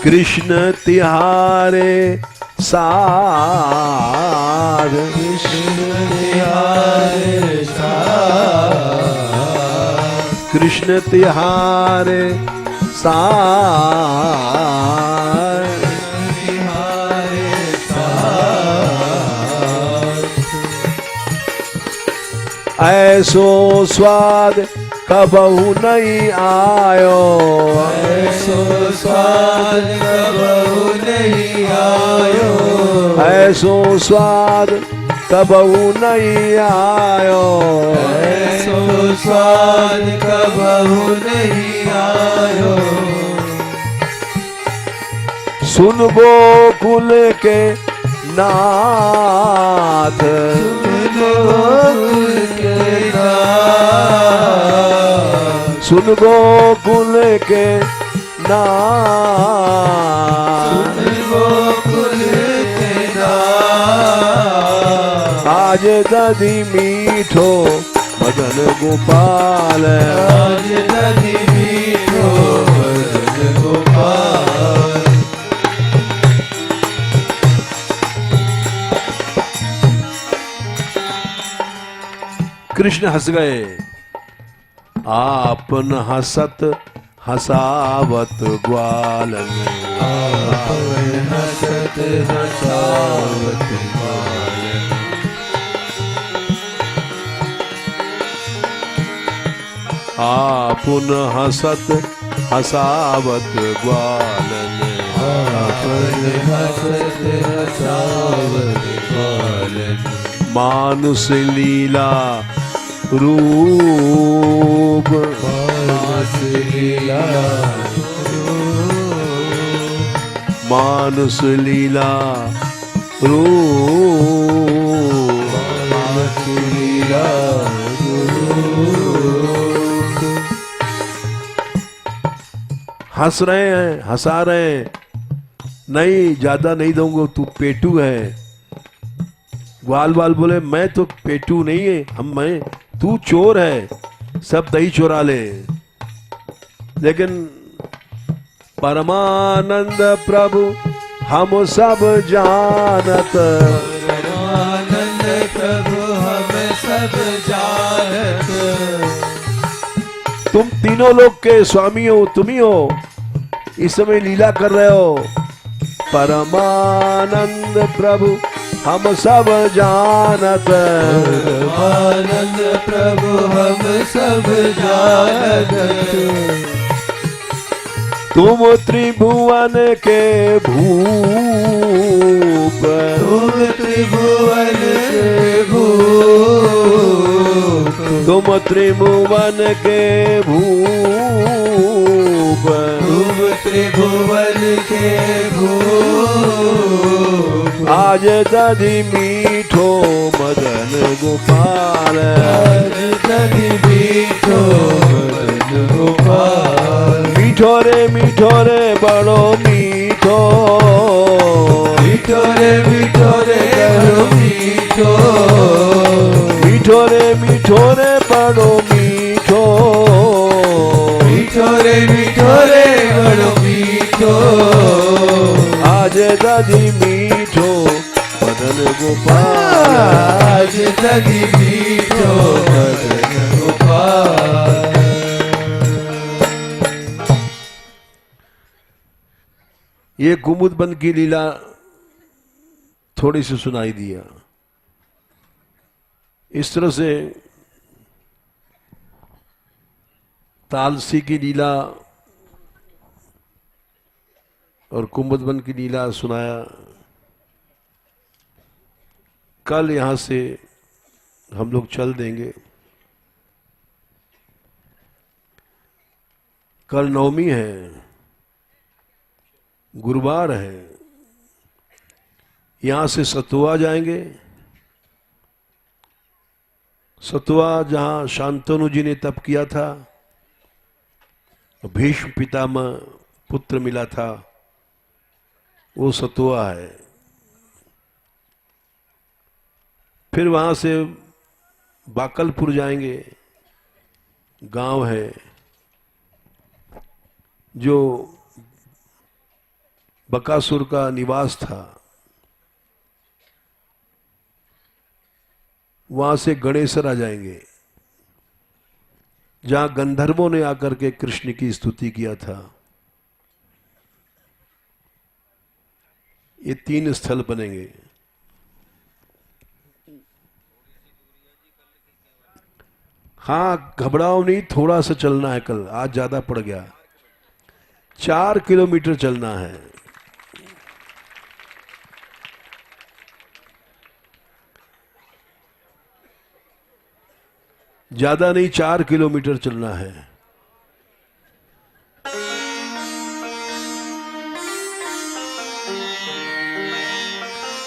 कृष्ण तिहारे साध। कृष्ण तिहारे साथ। कृष्ण तिहारे साध। तिहारे साथ। ऐसो स्वाद कबहू नहीं आयो। ऐसो स्वाद कबहू नहीं आयो। ऐसो स्वाद कबहू नहीं आयो। ऐसो स्वाद कबहू नहीं आयो। सुन गोकुल के नाथ। गोकुल के नाथ। सुन गोकुल के नाथ। गोकुल के नाथ। आज दधि मीठो मदन गोपाल। आज दधि मीठो मदन गोपाल। कृष्ण हंस गए। आपन हसत हसावत ग्वालन। आपन हसत हसावत ग्वालन। आपन हसत हसावत ग्वालन। आपन हसत हसावत ग्वालन। मानुष लीला रूप। मानुष लीला मानुष लीला रूप। मानुष लीला हंस रहे हैं, हंसा रहे हैं। नहीं, ज्यादा नहीं दूंगा, तू पेटू है। ग्वाल बाल बोले मैं तो पेटू नहीं है, मैं तू चोर है, सब दही चोरा ले। लेकिन परमानंद प्रभु हम सब जानत। परमानंद प्रभु हम सब जानत। तुम तीनों लोग के स्वामी हो, तुम ही हो, इस समय लीला कर रहे हो। परमानंद प्रभु हम सब जानत। परमानंद प्रभु हम सब जानत। तुम त्रिभुवन के भूप। तुम त्रिभुवन के भूप। तुम त्रिभुवन के भूप। तुम त्रिभुवन के भूप। आज दधि मीठो मदन गोपाल। आज दधि मीठो मदन गोपाल। मीठो रे बड़ो मीठो। मीठो रे बड़ो मीठो। मीठो रे बड़ो मीठो। मीठो रे बड़ो मीठो। आज दधि मीठो मदन गोपाल। आज दधि मीठो मदन गोपाल। ये कुमुदबन की लीला थोड़ी सी सुनाई दिया। इस तरह से तालसी की लीला और कुमुदबन की लीला सुनाया। कल यहां से हम लोग चल देंगे। कल नवमी है, गुरुवार है। यहां से सतुआ जाएंगे, सतुआ जहां शांतनु जी ने तप किया था, भीष्म पितामह पुत्र मिला था, वो सतुआ है। फिर वहां से बाकलपुर जाएंगे, गांव है जो बकासुर का निवास था। वहां से गणेशर आ जाएंगे, जहां गंधर्वों ने आकर के कृष्ण की स्तुति किया था। ये 3 स्थल बनेंगे। हाँ, घबराओ नहीं, थोड़ा सा चलना है, कल आज ज्यादा पड़ गया। 4 किलोमीटर चलना है। ज्यादा नहीं, 4 किलोमीटर चलना है।